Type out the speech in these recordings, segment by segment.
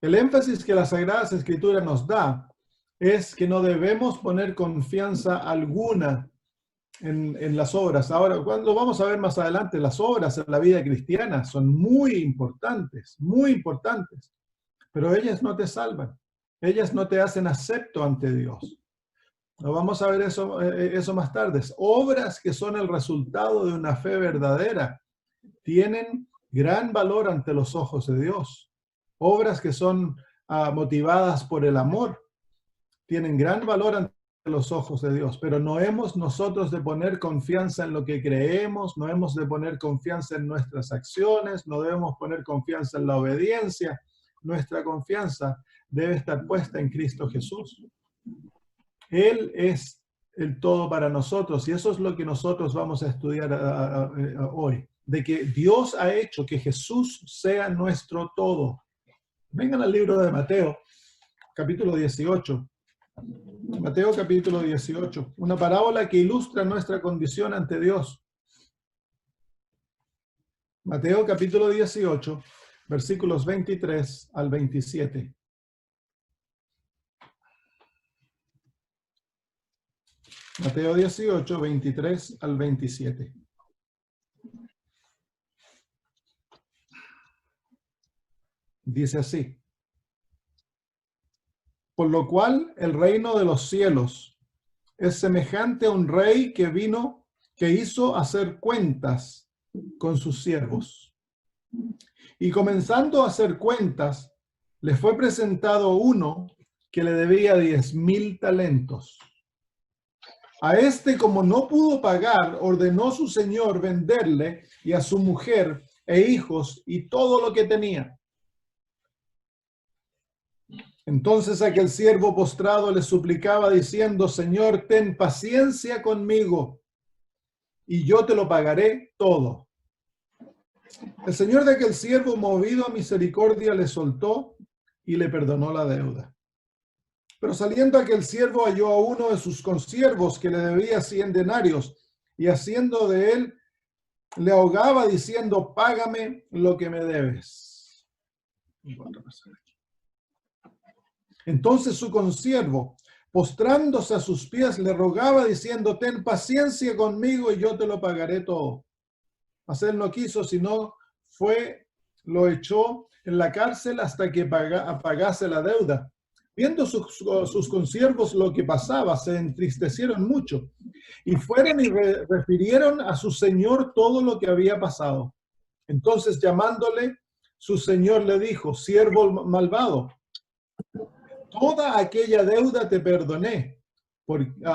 El énfasis que las Sagradas Escrituras nos da es que no debemos poner confianza alguna en las obras. Ahora, cuando vamos a ver más adelante, las obras en la vida cristiana son muy importantes, pero ellas no te salvan. Ellas no te hacen acepto ante Dios. No vamos a ver eso más tarde. Obras que son el resultado de una fe verdadera tienen gran valor ante los ojos de Dios. Obras que son motivadas por el amor tienen gran valor ante los ojos de Dios, pero no hemos nosotros de poner confianza en lo que creemos, no hemos de poner confianza en nuestras acciones, no debemos poner confianza en la obediencia. Nuestra confianza debe estar puesta en Cristo Jesús. Él es el todo para nosotros y eso es lo que nosotros vamos a estudiar hoy, de que Dios ha hecho que Jesús sea nuestro todo. Vengan al libro de Mateo, capítulo 18. Mateo capítulo 18, una parábola que ilustra nuestra condición ante Dios. Mateo capítulo 18, versículos 23 al 27. Mateo 18, 23 al 27. Dice así: por lo cual el reino de los cielos es semejante a un rey que hizo hacer cuentas con sus siervos. Y comenzando a hacer cuentas, le fue presentado uno que le debía 10,000 talentos. A este, como no pudo pagar, ordenó su señor venderle y a su mujer e hijos y todo lo que tenía. Entonces aquel siervo postrado le suplicaba diciendo: Señor, ten paciencia conmigo y yo te lo pagaré todo. El señor de aquel siervo, movido a misericordia, le soltó y le perdonó la deuda. Pero saliendo aquel siervo halló a uno de sus consiervos que le debía 100 denarios y haciendo de él le ahogaba diciendo: págame lo que me debes. Entonces su consiervo, postrándose a sus pies, le rogaba diciendo: ten paciencia conmigo y yo te lo pagaré todo. Mas él no quiso, sino lo echó en la cárcel hasta que pagase la deuda. Viendo sus consiervos lo que pasaba, se entristecieron mucho y fueron y refirieron a su señor todo lo que había pasado. Entonces, llamándole, su señor le dijo: siervo malvado, toda aquella deuda te perdoné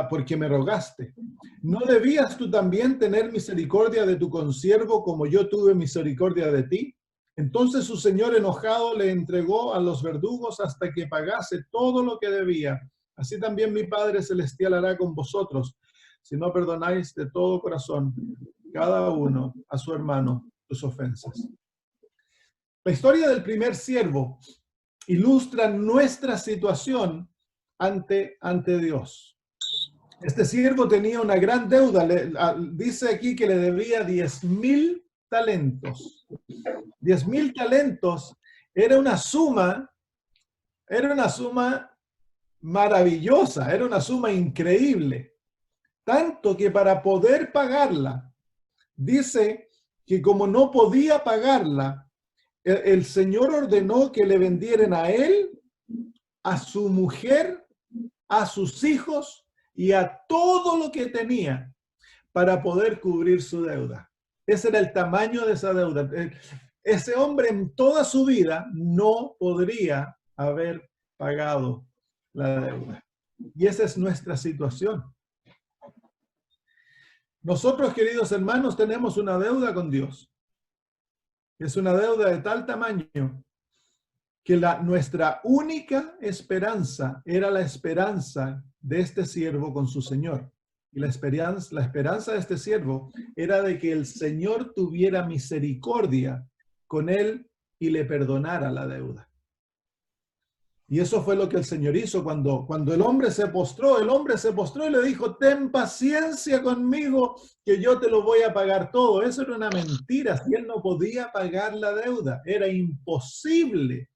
porque me rogaste. ¿No debías tú también tener misericordia de tu consiervo como yo tuve misericordia de ti? Entonces su señor enojado le entregó a los verdugos hasta que pagase todo lo que debía. Así también mi Padre Celestial hará con vosotros, si no perdonáis de todo corazón cada uno a su hermano sus ofensas. La historia del primer siervo ilustra nuestra situación ante Dios. Este siervo tenía una gran deuda. Dice aquí que le debía 10,000 talentos. 10,000 talentos era una suma maravillosa, era una suma increíble. Tanto que para poder pagarla, dice que como no podía pagarla, el Señor ordenó que le vendieran a él, a su mujer, a sus hijos y a todo lo que tenía para poder cubrir su deuda. Ese era el tamaño de esa deuda. Ese hombre en toda su vida no podría haber pagado la deuda. Y esa es nuestra situación. Nosotros, queridos hermanos, tenemos una deuda con Dios. Es una deuda de tal tamaño que nuestra única esperanza era la esperanza de este siervo con su Señor. Y la esperanza de este siervo era de que el Señor tuviera misericordia con él y le perdonara la deuda. Y eso fue lo que el Señor hizo cuando el hombre se postró y le dijo: ten paciencia conmigo que yo te lo voy a pagar todo. Eso era una mentira. Si él no podía pagar la deuda, era imposible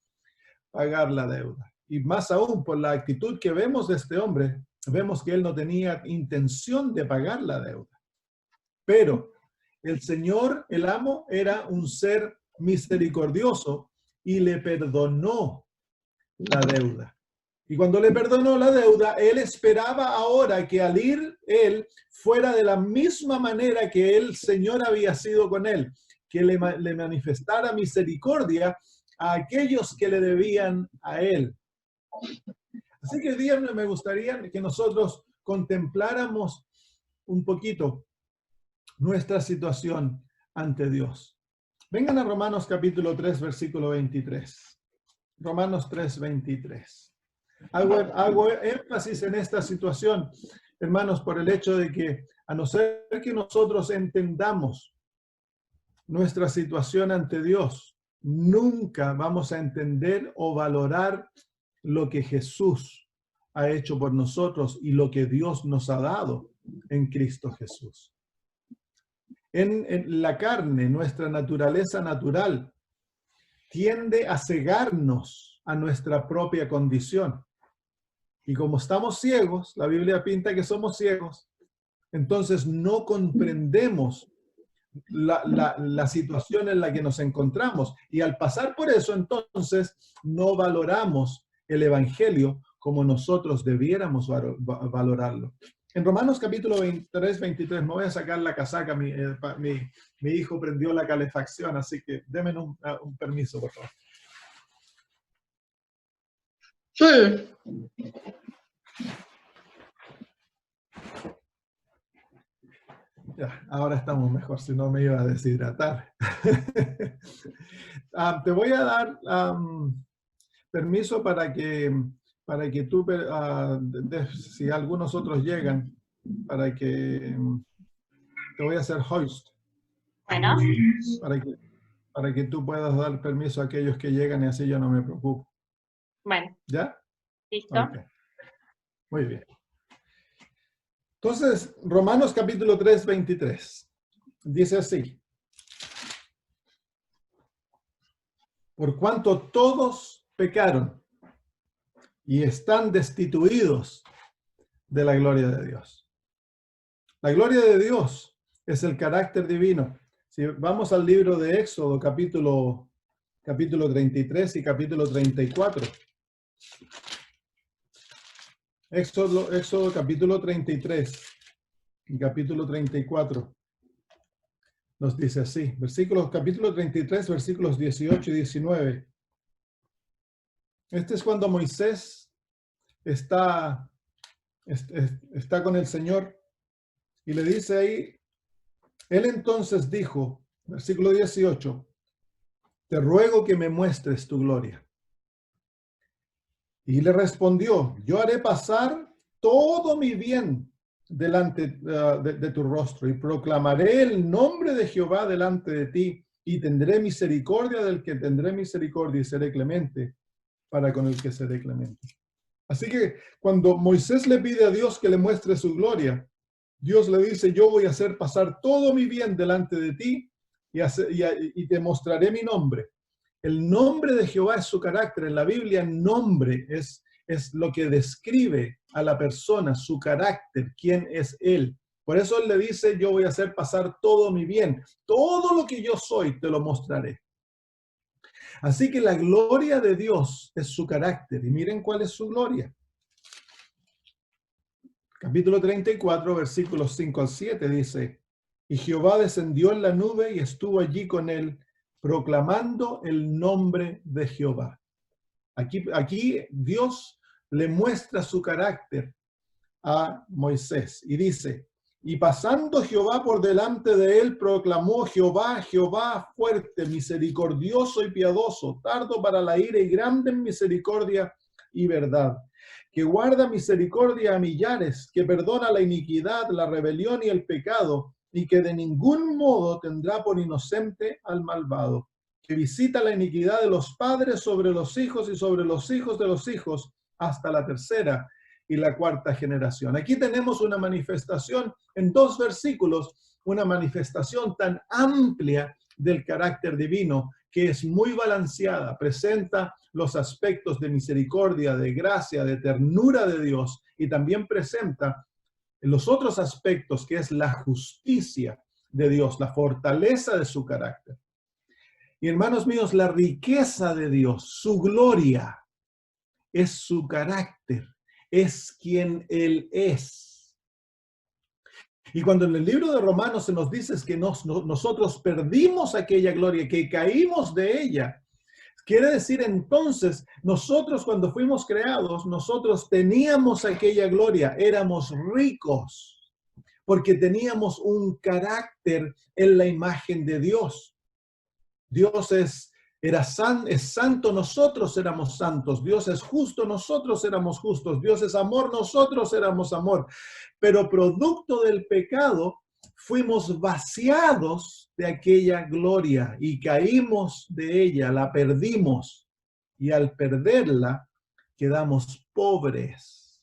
pagar la deuda. Y más aún, por la actitud que vemos de este hombre, vemos que él no tenía intención de pagar la deuda. Pero el Señor, el amo, era un ser misericordioso y le perdonó la deuda. Y cuando le perdonó la deuda, él esperaba ahora que al ir él fuera de la misma manera que el Señor había sido con él, que le manifestara misericordia a aquellos que le debían a él. Así que hoy día me gustaría que nosotros contempláramos un poquito nuestra situación ante Dios. Vengan a Romanos capítulo 3, versículo 23. Romanos 3, 23. Hago énfasis en esta situación, hermanos, por el hecho de que a no ser que nosotros entendamos nuestra situación ante Dios, nunca vamos a entender o valorar lo que Jesús ha hecho por nosotros y lo que Dios nos ha dado en Cristo Jesús. En la carne, nuestra naturaleza natural tiende a cegarnos a nuestra propia condición. Y como estamos ciegos, la Biblia pinta que somos ciegos, entonces no comprendemos la situación en la que nos encontramos. Y al pasar por eso, entonces, no valoramos el Evangelio como nosotros debiéramos valorarlo. En Romanos capítulo 23, 23, me voy a sacar la casaca, mi hijo prendió la calefacción, así que denme un permiso, por favor. Sí. Ya, ahora estamos mejor, si no me iba a deshidratar. Te voy a dar permiso para que tú, si algunos otros llegan, para que te voy a hacer host. Bueno. Para que tú puedas dar permiso a aquellos que llegan y así yo no me preocupo. Bueno. ¿Ya? Listo. Okay. Muy bien. Entonces, Romanos capítulo 3, 23. Dice así. Por cuanto todos pecaron y están destituidos de la gloria de Dios. La gloria de Dios es el carácter divino. Si vamos al libro de Éxodo, capítulo 33 y capítulo 34. Éxodo capítulo 33 y capítulo 34 nos dice así, capítulo 33, versículos 18 y 19. Este es cuando Moisés está con el Señor y le dice ahí, él entonces dijo, versículo 18, te ruego que me muestres tu gloria. Y le respondió, yo haré pasar todo mi bien delante de tu rostro y proclamaré el nombre de Jehová delante de ti y tendré misericordia del que tendré misericordia y seré clemente para con el que seré clemente. Así que cuando Moisés le pide a Dios que le muestre su gloria, Dios le dice, yo voy a hacer pasar todo mi bien delante de ti y te mostraré mi nombre. El nombre de Jehová es su carácter. En la Biblia, nombre es lo que describe a la persona, su carácter, quién es él. Por eso él le dice, yo voy a hacer pasar todo mi bien. Todo lo que yo soy te lo mostraré. Así que la gloria de Dios es su carácter. Y miren cuál es su gloria. Capítulo 34, versículos 5 al 7 dice, y Jehová descendió en la nube y estuvo allí con él, proclamando el nombre de Jehová. Aquí Dios le muestra su carácter a Moisés y dice, y pasando Jehová por delante de él, proclamó Jehová, Jehová fuerte, misericordioso y piadoso, tardo para la ira y grande en misericordia y verdad, que guarda misericordia a millares, que perdona la iniquidad, la rebelión y el pecado, y que de ningún modo tendrá por inocente al malvado, que visita la iniquidad de los padres sobre los hijos y sobre los hijos de los hijos hasta la tercera y la cuarta generación. Aquí tenemos una manifestación en 2 versículos, una manifestación tan amplia del carácter divino que es muy balanceada, presenta los aspectos de misericordia, de gracia, de ternura de Dios, y también presenta los otros aspectos, que es la justicia de Dios, la fortaleza de su carácter. Y hermanos míos, la riqueza de Dios, su gloria, es su carácter, es quien Él es. Y cuando en el libro de Romanos se nos dice que nosotros perdimos aquella gloria, que caímos de ella, quiere decir entonces, nosotros cuando fuimos creados, nosotros teníamos aquella gloria, éramos ricos, porque teníamos un carácter en la imagen de Dios. Dios es santo, nosotros éramos santos. Dios es justo, nosotros éramos justos. Dios es amor, nosotros éramos amor. Pero producto del pecado, fuimos vaciados de aquella gloria y caímos de ella, la perdimos. Y al perderla, quedamos pobres.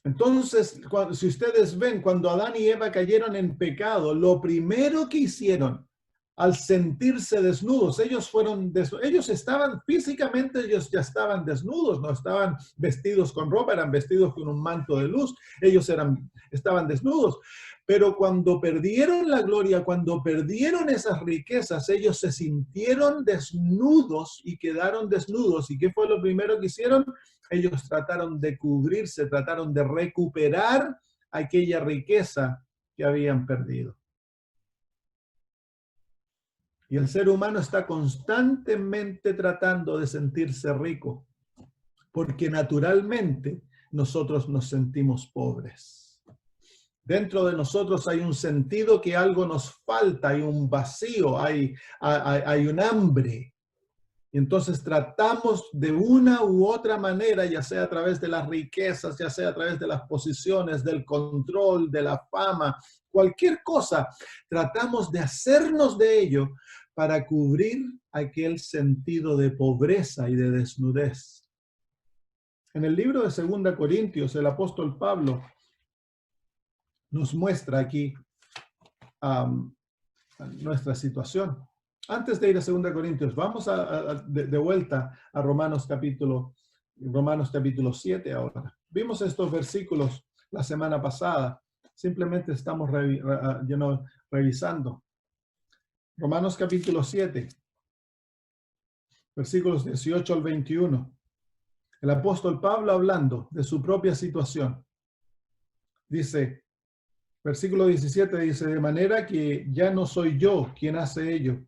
Entonces, si ustedes ven, cuando Adán y Eva cayeron en pecado, lo primero que hicieron al sentirse desnudos, ellos estaban físicamente, ellos ya estaban desnudos, no estaban vestidos con ropa, eran vestidos con un manto de luz, estaban desnudos. Pero cuando perdieron la gloria, cuando perdieron esas riquezas, ellos se sintieron desnudos y quedaron desnudos. ¿Y qué fue lo primero que hicieron? Ellos trataron de cubrirse, trataron de recuperar aquella riqueza que habían perdido. Y el ser humano está constantemente tratando de sentirse rico, porque naturalmente nosotros nos sentimos pobres. Dentro de nosotros hay un sentido que algo nos falta, hay un vacío, hay un hambre. Y entonces tratamos de una u otra manera, ya sea a través de las riquezas, ya sea a través de las posiciones, del control, de la fama, cualquier cosa, tratamos de hacernos de ello para cubrir aquel sentido de pobreza y de desnudez. En el libro de 2 Corintios, el apóstol Pablo nos muestra aquí nuestra situación. Antes de ir a 2 Corintios, vamos de vuelta a Romanos capítulo 7 ahora. Vimos estos versículos la semana pasada. Simplemente estamos revisando. Romanos capítulo 7, versículos 18 al 21. El apóstol Pablo hablando de su propia situación. Dice, versículo 17 dice, de manera que ya no soy yo quien hace ello,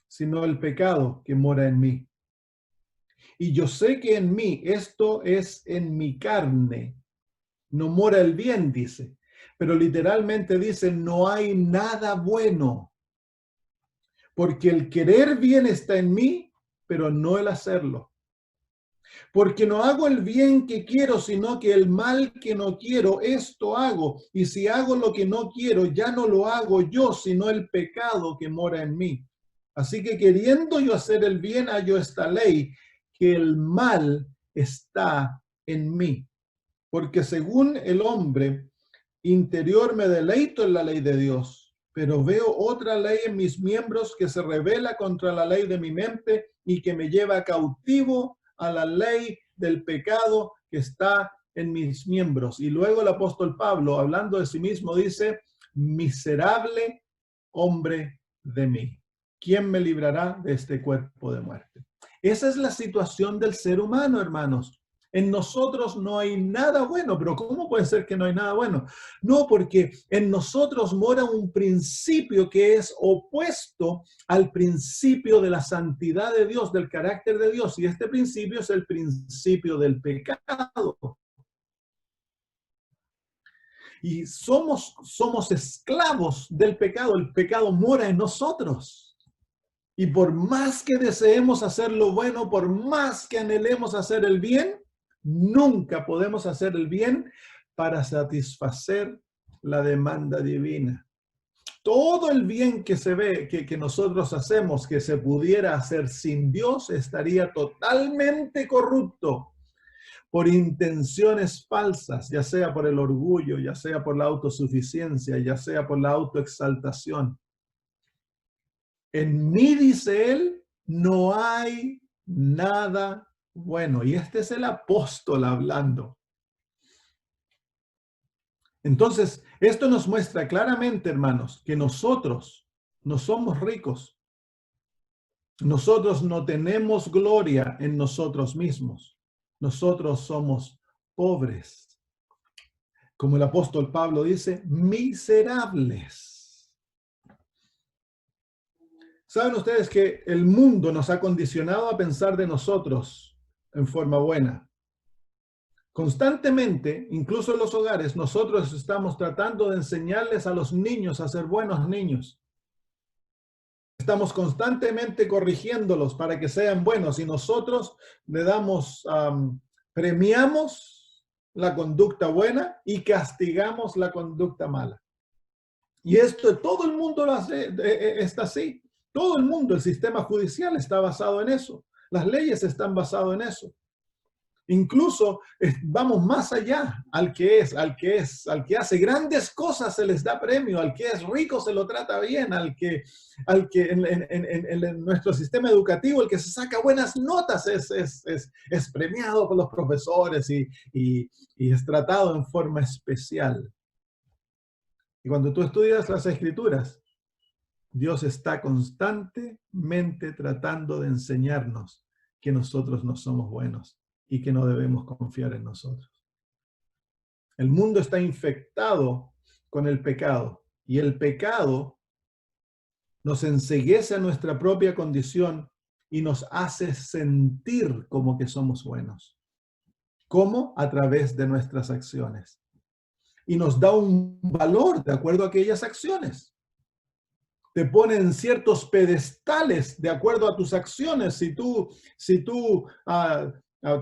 sino el pecado que mora en mí. Y yo sé que en mí, esto es en mi carne, no mora el bien, dice. Pero literalmente dice, no hay nada bueno. Porque el querer bien está en mí, pero no el hacerlo. Porque no hago el bien que quiero, sino que el mal que no quiero, esto hago. Y si hago lo que no quiero, ya no lo hago yo, sino el pecado que mora en mí. Así que queriendo yo hacer el bien, hallo esta ley, que el mal está en mí. Porque según el hombre interior me deleito en la ley de Dios, pero veo otra ley en mis miembros que se rebela contra la ley de mi mente y que me lleva cautivo a la ley del pecado que está en mis miembros. Y luego el apóstol Pablo, hablando de sí mismo, dice, miserable hombre de mí. ¿Quién me librará de este cuerpo de muerte? Esa es la situación del ser humano, hermanos. En nosotros no hay nada bueno, pero ¿cómo puede ser que no hay nada bueno? No, porque en nosotros mora un principio que es opuesto al principio de la santidad de Dios, del carácter de Dios, y este principio es el principio del pecado. Y somos esclavos del pecado, el pecado mora en nosotros. Y por más que deseemos hacer lo bueno, por más que anhelemos hacer el bien, nunca podemos hacer el bien para satisfacer la demanda divina. Todo el bien que se ve, que nosotros hacemos, que se pudiera hacer sin Dios, estaría totalmente corrupto por intenciones falsas, ya sea por el orgullo, ya sea por la autosuficiencia, ya sea por la autoexaltación. En mí, dice él, no hay nada bueno. Y este es el apóstol hablando. Entonces, esto nos muestra claramente, hermanos, que nosotros no somos ricos. Nosotros no tenemos gloria en nosotros mismos. Nosotros somos pobres. Como el apóstol Pablo dice, miserables. ¿Saben ustedes que el mundo nos ha condicionado a pensar de nosotros en forma buena? Constantemente, incluso en los hogares, nosotros estamos tratando de enseñarles a los niños a ser buenos niños. Estamos constantemente corrigiéndolos para que sean buenos y nosotros le damos, premiamos la conducta buena y castigamos la conducta mala. Y esto, todo el mundo lo hace, está así. Todo el mundo, el sistema judicial está basado en eso. Las leyes están basadas en eso. Incluso vamos más allá, al que hace grandes cosas se les da premio, al que es rico se lo trata bien, al que en nuestro sistema educativo, el que se saca buenas notas es premiado por los profesores y es tratado en forma especial. Y cuando tú estudias las Escrituras, Dios está constantemente tratando de enseñarnos que nosotros no somos buenos y que no debemos confiar en nosotros. El mundo está infectado con el pecado y el pecado nos enceguece a nuestra propia condición y nos hace sentir como que somos buenos. ¿Cómo? A través de nuestras acciones. Y nos da un valor de acuerdo a aquellas acciones. Te pone en ciertos pedestales de acuerdo a tus acciones. Si tú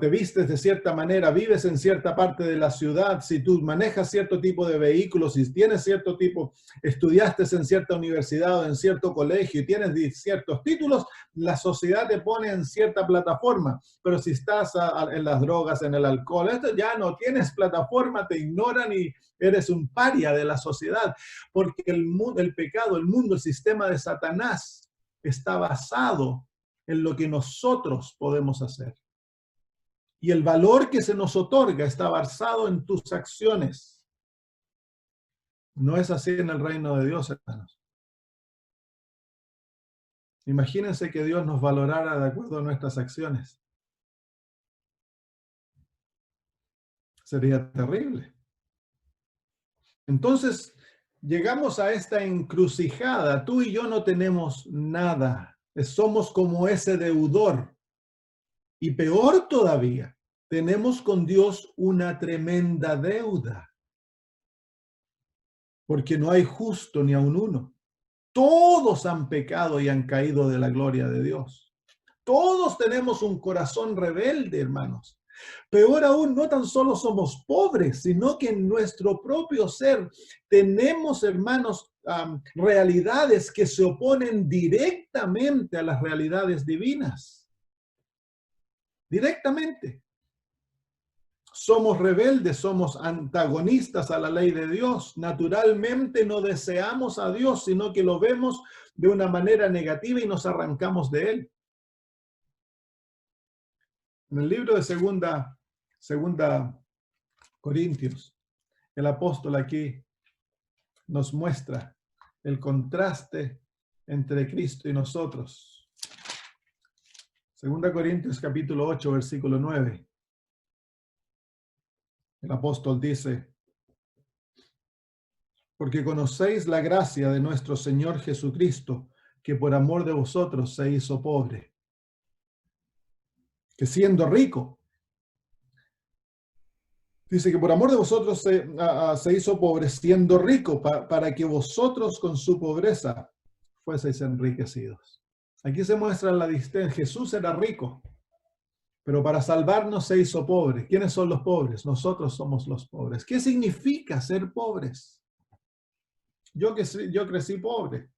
te vistes de cierta manera, vives en cierta parte de la ciudad, si tú manejas cierto tipo de vehículos, si tienes cierto tipo, estudiaste en cierta universidad o en cierto colegio y tienes ciertos títulos, la sociedad te pone en cierta plataforma. Pero si estás en las drogas, en el alcohol, esto ya no tienes plataforma, te ignoran y eres un paria de la sociedad. Porque el pecado, el mundo, el sistema de Satanás está basado en lo que nosotros podemos hacer. Y el valor que se nos otorga está basado en tus acciones. No es así en el reino de Dios, hermanos. Imagínense que Dios nos valorara de acuerdo a nuestras acciones. Sería terrible. Entonces, llegamos a esta encrucijada. Tú y yo no tenemos nada. Somos como ese deudor. Y peor todavía, tenemos con Dios una tremenda deuda. Porque no hay justo ni aun uno. Todos han pecado y han caído de la gloria de Dios. Todos tenemos un corazón rebelde, hermanos. Peor aún, no tan solo somos pobres, sino que en nuestro propio ser tenemos, hermanos, realidades que se oponen directamente a las realidades divinas. Directamente. Somos rebeldes, somos antagonistas a la ley de Dios. Naturalmente no deseamos a Dios, sino que lo vemos de una manera negativa y nos arrancamos de Él. En el libro de segunda Corintios, el apóstol aquí nos muestra el contraste entre Cristo y nosotros. 2 Corintios capítulo 8, versículo 9. El apóstol dice: porque conocéis la gracia de nuestro Señor Jesucristo, que por amor de vosotros se hizo pobre, que siendo rico, dice que por amor de vosotros se hizo pobre, siendo rico, para que vosotros con su pobreza fueseis enriquecidos. Aquí se muestra la distancia. Jesús era rico, pero para salvarnos se hizo pobre. ¿Quiénes son los pobres? Nosotros somos los pobres. ¿Qué significa ser pobres? Yo crecí pobre.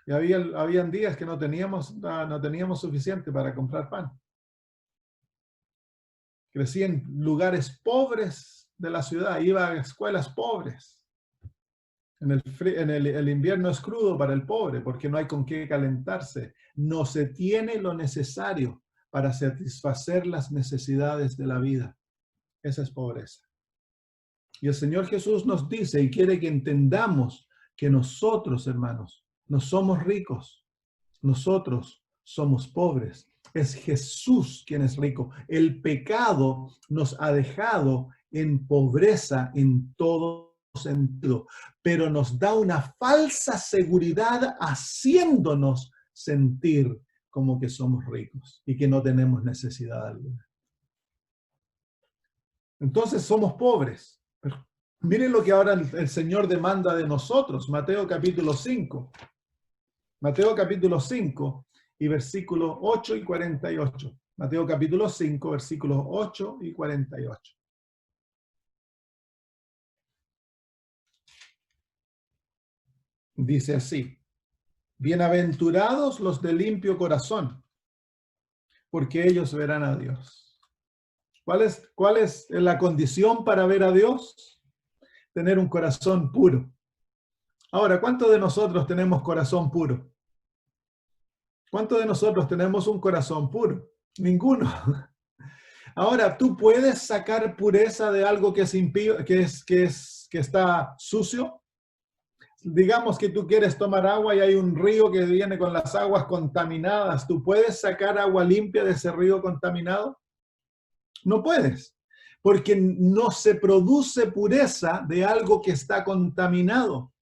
Y habían días que no teníamos suficiente para comprar pan. Crecí en lugares pobres de la ciudad, iba a escuelas pobres. El invierno es crudo para el pobre porque no hay con qué calentarse. No se tiene lo necesario para satisfacer las necesidades de la vida. Esa es pobreza. Y el Señor Jesús nos dice y quiere que entendamos que nosotros, hermanos, no somos ricos. Nosotros somos pobres. Es Jesús quien es rico. El pecado nos ha dejado en pobreza en todo sentido, pero nos da una falsa seguridad haciéndonos sentir como que somos ricos y que no tenemos necesidad alguna. Entonces somos pobres. Pero miren lo que ahora el Señor demanda de nosotros. Mateo capítulo 5. Mateo capítulo 5 y versículos 8 y 48. Mateo capítulo 5, versículos 8 y 48. Dice así: bienaventurados los de limpio corazón, porque ellos verán a Dios. ¿Cuál es la condición para ver a Dios? Tener un corazón puro. Ahora, ¿cuántos de nosotros tenemos corazón puro? ¿Cuántos de nosotros tenemos un corazón puro? Ninguno. Ahora, ¿tú puedes sacar pureza de algo que es impío, que está sucio? Digamos que tú quieres tomar agua y hay un río que viene con las aguas contaminadas. ¿Tú puedes sacar agua limpia de ese río contaminado? No puedes, porque no se produce pureza de algo que está contaminado.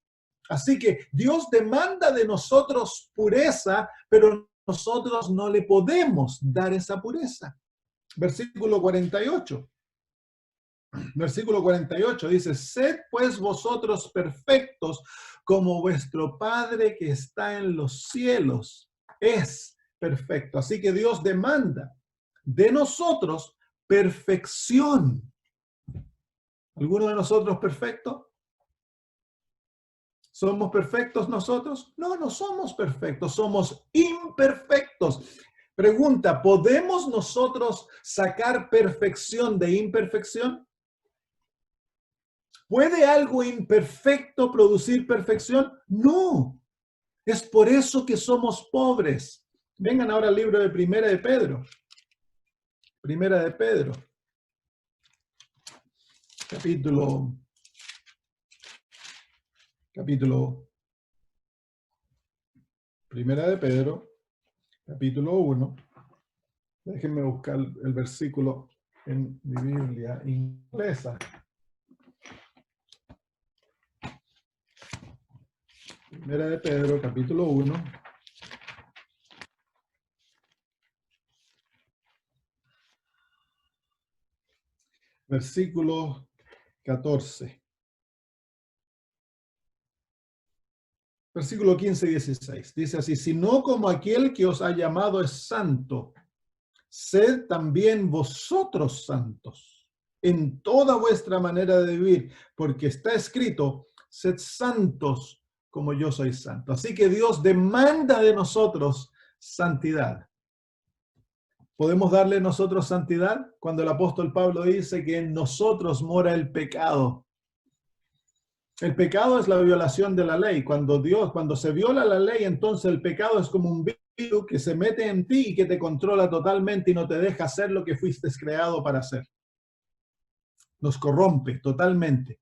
Así que Dios demanda de nosotros pureza, pero nosotros no le podemos dar esa pureza. Versículo 48. Versículo 48 dice: sed pues vosotros perfectos, como vuestro Padre que está en los cielos es perfecto. Así que Dios demanda de nosotros perfección. ¿Alguno de nosotros perfecto? ¿Somos perfectos nosotros? No, no somos perfectos, somos imperfectos. Pregunta: ¿podemos nosotros sacar perfección de imperfección? ¿Puede algo imperfecto producir perfección? No. Es por eso que somos pobres. Vengan ahora al libro de Primera de Pedro. Primera de Pedro. Capítulo Primera de Pedro, capítulo 1. Déjenme buscar el versículo en mi Biblia inglesa. Primera de Pedro, capítulo 1. Versículo 14. Versículo 15 y 16. Dice así: sino como aquel que os ha llamado es santo, sed también vosotros santos en toda vuestra manera de vivir, porque está escrito: sed santos como yo soy santo. Así que Dios demanda de nosotros santidad. ¿Podemos darle nosotros santidad? Cuando el apóstol Pablo dice que en nosotros mora el pecado. El pecado es la violación de la ley. Cuando se viola la ley, entonces el pecado es como un virus que se mete en ti y que te controla totalmente y no te deja hacer lo que fuiste creado para hacer. Nos corrompe totalmente.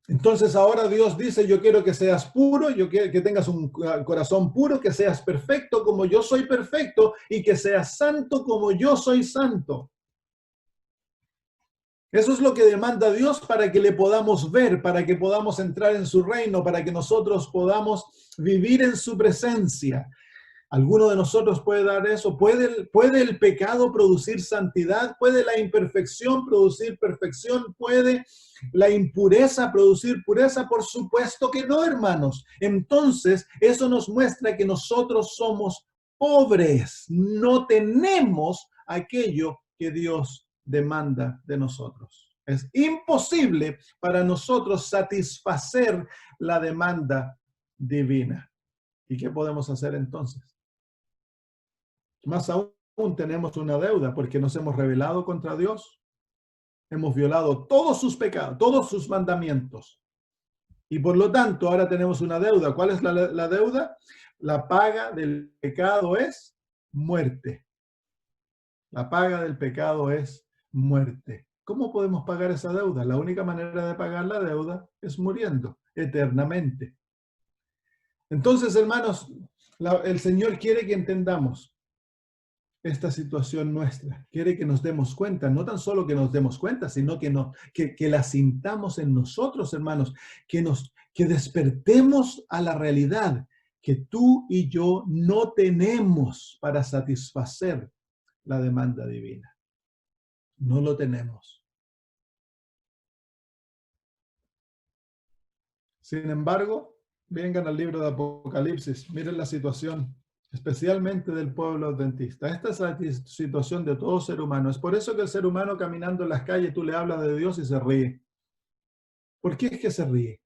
Entonces ahora Dios dice: yo quiero que seas puro, yo quiero que tengas un corazón puro, que seas perfecto como yo soy perfecto y que seas santo como yo soy santo. Eso es lo que demanda Dios para que le podamos ver, para que podamos entrar en su reino, para que nosotros podamos vivir en su presencia. ¿Alguno de nosotros puede dar eso? ¿Puede el pecado producir santidad? ¿Puede la imperfección producir perfección? ¿Puede la impureza producir pureza? Por supuesto que no, hermanos. Entonces, eso nos muestra que nosotros somos pobres. No tenemos aquello que Dios demanda de nosotros. Es imposible para nosotros satisfacer la demanda divina. ¿Y qué podemos hacer entonces? Más aún tenemos una deuda porque nos hemos rebelado contra Dios. Hemos violado todos sus pecados, todos sus mandamientos. Y por lo tanto, ahora tenemos una deuda. ¿Cuál es la deuda? La paga del pecado es muerte. La paga del pecado es muerte. ¿Cómo podemos pagar esa deuda? La única manera de pagar la deuda es muriendo eternamente. Entonces, hermanos, el Señor quiere que entendamos esta situación nuestra. Quiere que nos demos cuenta, no tan solo que nos demos cuenta, sino que la sintamos en nosotros, hermanos, que despertemos a la realidad que tú y yo no tenemos para satisfacer la demanda divina. No lo tenemos. Sin embargo, vengan al libro de Apocalipsis, miren la situación, especialmente del pueblo adventista. Esta es la situación de todo ser humano. Es por eso que el ser humano caminando en las calles, tú le hablas de Dios y se ríe. ¿Por qué es que se ríe?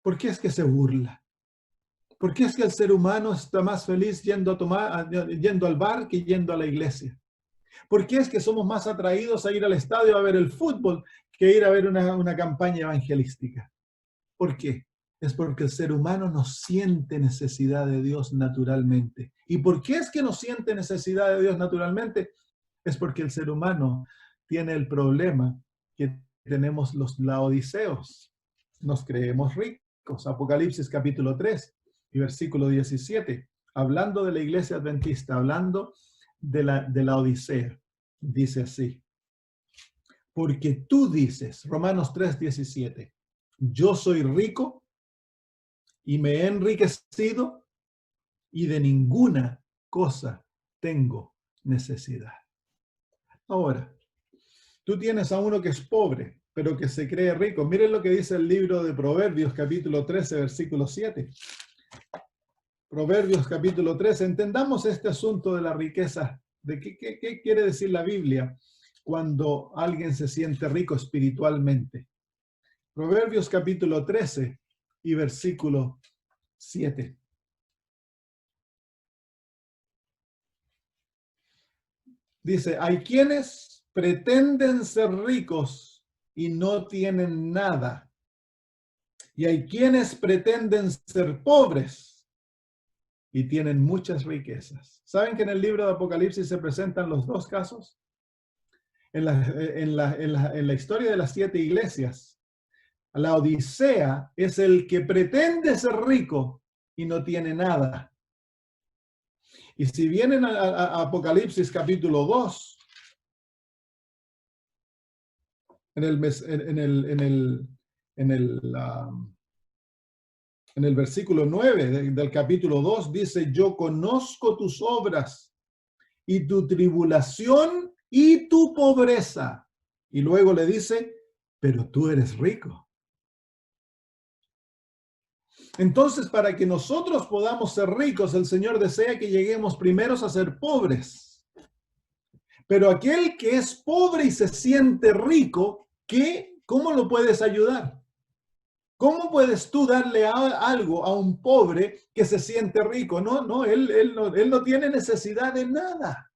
¿Por qué es que se burla? ¿Por qué es que el ser humano está más feliz yendo al bar que yendo a la iglesia? ¿Por qué es que somos más atraídos a ir al estadio a ver el fútbol que ir a ver una campaña evangelística? ¿Por qué? Es porque el ser humano no siente necesidad de Dios naturalmente. ¿Y por qué es que no siente necesidad de Dios naturalmente? Es porque el ser humano tiene el problema que tenemos los laodiceos. Nos creemos ricos. Apocalipsis capítulo 3 y versículo 17. Hablando de la iglesia adventista, hablando de la Odisea, dice así. Porque tú dices, Romanos 3:17, yo soy rico y me he enriquecido y de ninguna cosa tengo necesidad. Ahora, tú tienes a uno que es pobre, pero que se cree rico. Miren lo que dice el libro de Proverbios, capítulo 13, versículo 7. Proverbios, capítulo 13. Entendamos este asunto de la riqueza. ¿De qué quiere decir la Biblia cuando alguien se siente rico espiritualmente? Proverbios, capítulo 13 y versículo 7. Dice, hay quienes pretenden ser ricos y no tienen nada. Y hay quienes pretenden ser pobres y tienen muchas riquezas. ¿Saben que en el libro de Apocalipsis se presentan los dos casos? En la historia de las 7 iglesias, la Odisea es el que pretende ser rico y no tiene nada. Y si vienen a Apocalipsis capítulo 2, en el versículo 9 del capítulo 2 dice, yo conozco tus obras y tu tribulación y tu pobreza. Y luego le dice, pero tú eres rico. Entonces, para que nosotros podamos ser ricos, el Señor desea que lleguemos primeros a ser pobres. Pero aquel que es pobre y se siente rico, ¿cómo lo puedes ayudar? ¿Cómo puedes tú darle algo a un pobre que se siente rico? No, él no tiene necesidad de nada.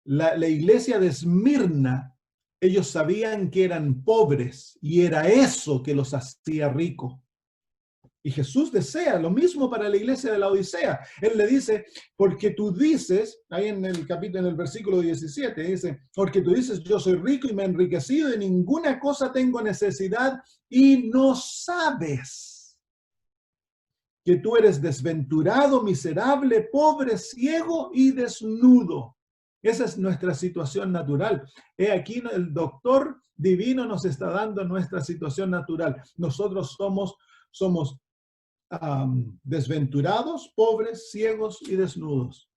La iglesia de Esmirna, ellos sabían que eran pobres y era eso que los hacía ricos. Y Jesús desea lo mismo para la iglesia de la Odisea. Él le dice, porque tú dices, ahí en el versículo 17, dice, porque tú dices, yo soy rico y me he enriquecido y de ninguna cosa tengo necesidad y no sabes que tú eres desventurado, miserable, pobre, ciego y desnudo. Esa es nuestra situación natural. He aquí el doctor divino nos está dando nuestra situación natural. Nosotros somos desventurados, pobres, ciegos y desnudos.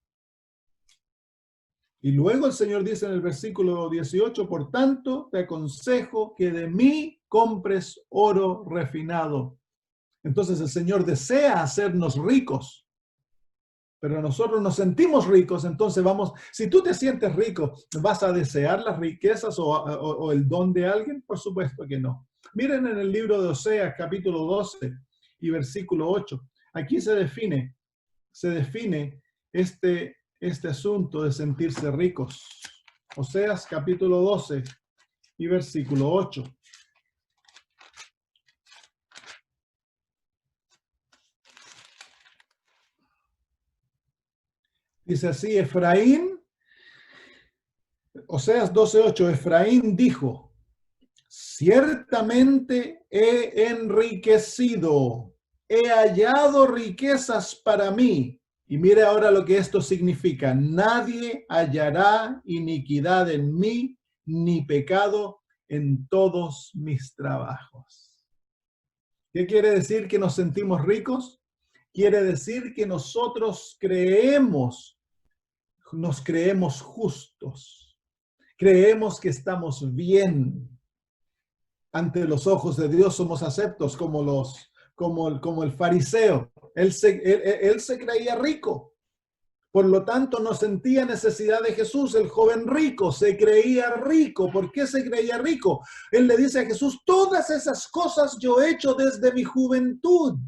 Y luego el Señor dice en el versículo 18, por tanto te aconsejo que de mí compres oro refinado. Entonces el Señor desea hacernos ricos, pero nosotros nos sentimos ricos, entonces si tú te sientes rico, ¿vas a desear las riquezas o el don de alguien? Por supuesto que no. Miren en el libro de Oseas, capítulo 12 y versículo 8. Aquí se define este asunto de sentirse ricos. Oseas, capítulo 12 y versículo 8. Dice así, Efraín, Oseas 12:8, Efraín dijo, ciertamente he enriquecido, he hallado riquezas para mí. Y mire ahora lo que esto significa. Nadie hallará iniquidad en mí, ni pecado en todos mis trabajos. ¿Qué quiere decir que nos sentimos ricos? Quiere decir que nosotros nos creemos justos. Creemos que estamos bien. Ante los ojos de Dios somos aceptos como el fariseo. Él se creía rico. Por lo tanto, no sentía necesidad de Jesús. El joven rico se creía rico. ¿Por qué se creía rico? Él le dice a Jesús, todas esas cosas yo he hecho desde mi juventud.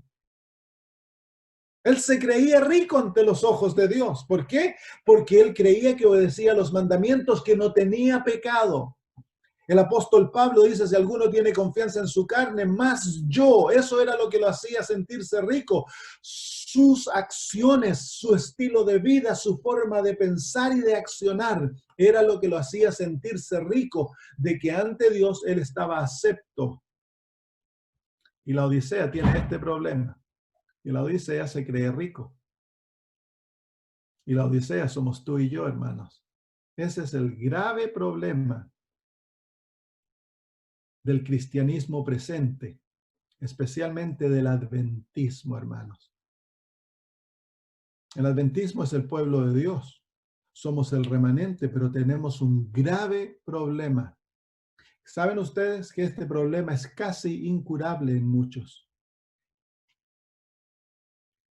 Él se creía rico ante los ojos de Dios. ¿Por qué? Porque él creía que obedecía los mandamientos, que no tenía pecado. El apóstol Pablo dice, si alguno tiene confianza en su carne, más yo. Eso era lo que lo hacía sentirse rico. Sus acciones, su estilo de vida, su forma de pensar y de accionar, era lo que lo hacía sentirse rico, de que ante Dios él estaba acepto. Y la Odisea tiene este problema. Y la Odisea se cree rico. Y la Odisea somos tú y yo, hermanos. Ese es el grave problema del cristianismo presente, especialmente del adventismo, hermanos. El adventismo es el pueblo de Dios. Somos el remanente, pero tenemos un grave problema. ¿Saben ustedes que este problema es casi incurable en muchos?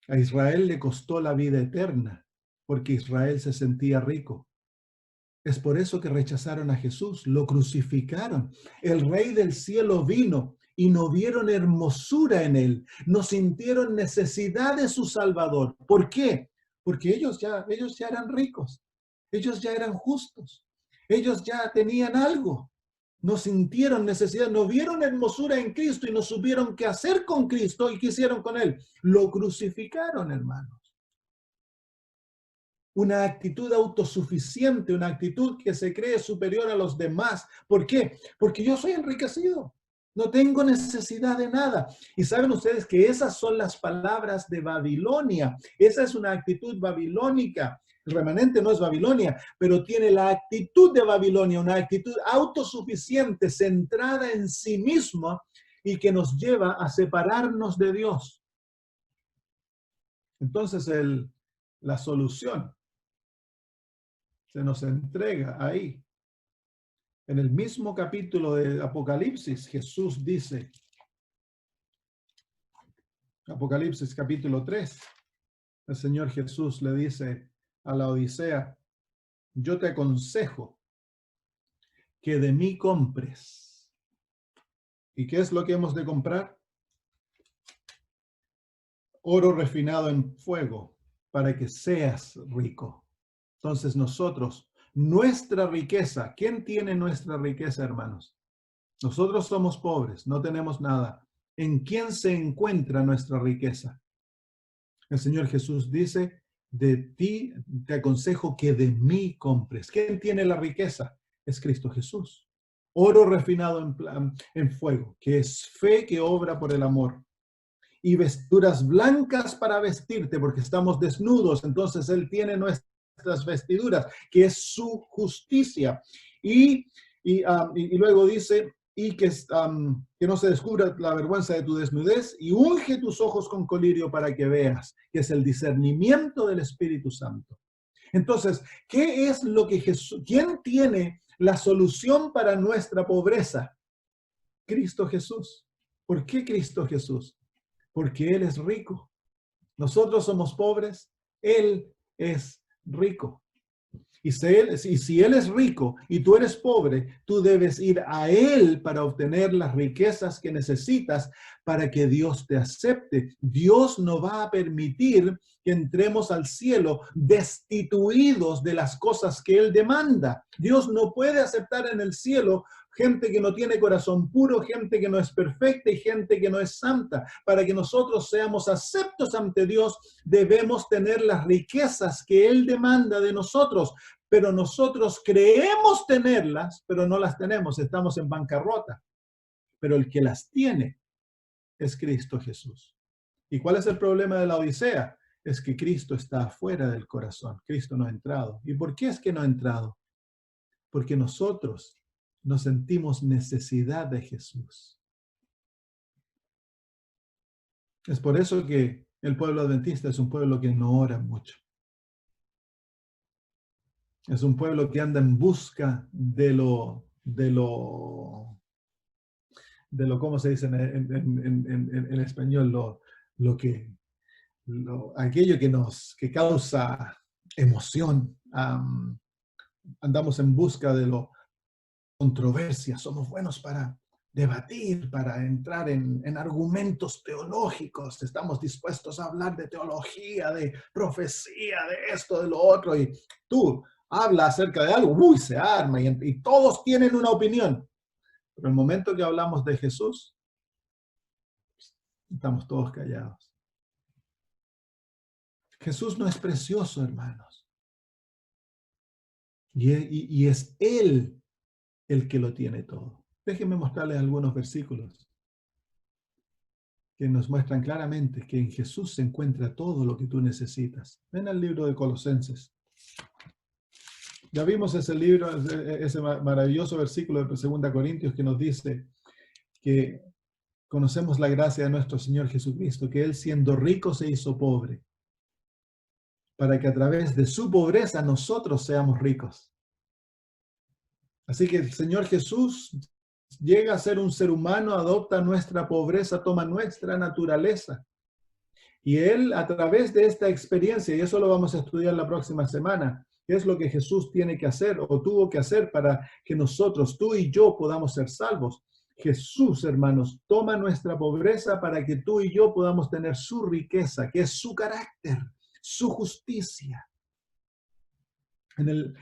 A Israel le costó la vida eterna, porque Israel se sentía rico. Es por eso que rechazaron a Jesús, lo crucificaron. El Rey del cielo vino y no vieron hermosura en él, no sintieron necesidad de su Salvador. ¿Por qué? Porque ellos ya eran ricos, ellos ya eran justos, ellos ya tenían algo. No sintieron necesidad, no vieron hermosura en Cristo y no supieron qué hacer con Cristo y qué hicieron con él. Lo crucificaron, hermanos. Una actitud autosuficiente, una actitud que se cree superior a los demás. ¿Por qué? Porque yo soy enriquecido. No tengo necesidad de nada. Y saben ustedes que esas son las palabras de Babilonia. Esa es una actitud babilónica. El remanente no es Babilonia, pero tiene la actitud de Babilonia, una actitud autosuficiente, centrada en sí misma y que nos lleva a separarnos de Dios. Entonces, la solución se nos entrega ahí. En el mismo capítulo de Apocalipsis, Jesús dice, Apocalipsis capítulo 3, el Señor Jesús le dice a la Odisea, yo te aconsejo que de mí compres. ¿Y qué es lo que hemos de comprar? Oro refinado en fuego, para que seas rico. Entonces nosotros, nuestra riqueza, ¿quién tiene nuestra riqueza, hermanos? Nosotros somos pobres, no tenemos nada. ¿En quién se encuentra nuestra riqueza? El Señor Jesús dice, de ti te aconsejo que de mí compres. ¿Quién tiene la riqueza? Es Cristo Jesús. Oro refinado en fuego, que es fe que obra por el amor. Y vestiduras blancas para vestirte, porque estamos desnudos. Entonces Él tiene nuestras vestiduras, que es su justicia. Y luego dice, y que no se descubra la vergüenza de tu desnudez, y unge tus ojos con colirio para que veas, que es el discernimiento del Espíritu Santo. Entonces, ¿qué es lo que Jesús, quién tiene la solución para nuestra pobreza? Cristo Jesús. ¿Por qué Cristo Jesús? Porque Él es rico. Nosotros somos pobres, Él es rico. Y si Él es rico y tú eres pobre, tú debes ir a Él para obtener las riquezas que necesitas para que Dios te acepte. Dios no va a permitir que entremos al cielo destituidos de las cosas que Él demanda. Dios no puede aceptar en el cielo gente que no tiene corazón puro, gente que no es perfecta y gente que no es santa. Para que nosotros seamos aceptos ante Dios, debemos tener las riquezas que Él demanda de nosotros. Pero nosotros creemos tenerlas, pero no las tenemos, estamos en bancarrota. Pero el que las tiene es Cristo Jesús. ¿Y cuál es el problema de la Odisea? Es que Cristo está afuera del corazón. Cristo no ha entrado. ¿Y por qué es que no ha entrado? Porque nosotros nos sentimos necesidad de Jesús. Es por eso que el pueblo adventista es un pueblo que no ora mucho. Es un pueblo que anda en busca de lo ¿cómo se dice en español? Aquello que causa emoción. Andamos en busca de lo controversia, somos buenos para debatir, para entrar en argumentos teológicos, estamos dispuestos a hablar de teología, de profecía, de esto, de lo otro, y tú hablas acerca de algo, se arma, y todos tienen una opinión. Pero el momento que hablamos de Jesús, estamos todos callados. Jesús no es precioso, hermanos. Y es Él el que lo tiene todo. Déjenme mostrarles algunos versículos que nos muestran claramente que en Jesús se encuentra todo lo que tú necesitas. Ven al libro de Colosenses. Ya vimos ese libro, ese maravilloso versículo de 2 Corintios que nos dice que conocemos la gracia de nuestro Señor Jesucristo, que Él siendo rico se hizo pobre, para que a través de su pobreza nosotros seamos ricos. Así que el Señor Jesús llega a ser un ser humano, adopta nuestra pobreza, toma nuestra naturaleza. Y Él, a través de esta experiencia, y eso lo vamos a estudiar la próxima semana, qué es lo que Jesús tiene que hacer o tuvo que hacer para que nosotros, tú y yo, podamos ser salvos. Jesús, hermanos, toma nuestra pobreza para que tú y yo podamos tener su riqueza, que es su carácter, su justicia. En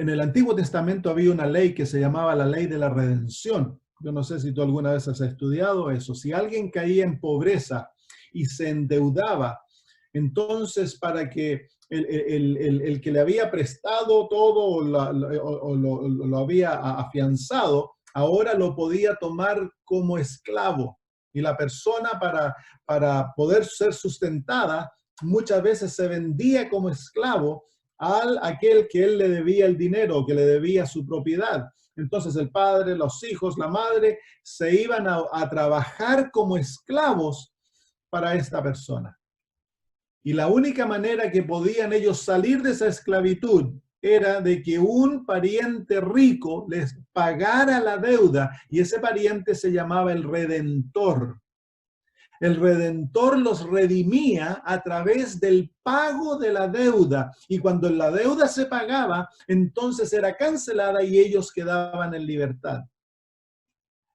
el Antiguo Testamento había una ley que se llamaba la ley de la redención. Yo no sé si tú alguna vez has estudiado eso. Si alguien caía en pobreza y se endeudaba, entonces para que el que le había prestado todo o lo había afianzado, ahora lo podía tomar como esclavo. Y la persona para poder ser sustentada muchas veces se vendía como esclavo aquel que él le debía el dinero, que le debía su propiedad. Entonces el padre, los hijos, la madre se iban a trabajar como esclavos para esta persona. Y la única manera que podían ellos salir de esa esclavitud era de que un pariente rico les pagara la deuda, y ese pariente se llamaba el Redentor. El Redentor los redimía a través del pago de la deuda. Y cuando la deuda se pagaba, entonces era cancelada y ellos quedaban en libertad.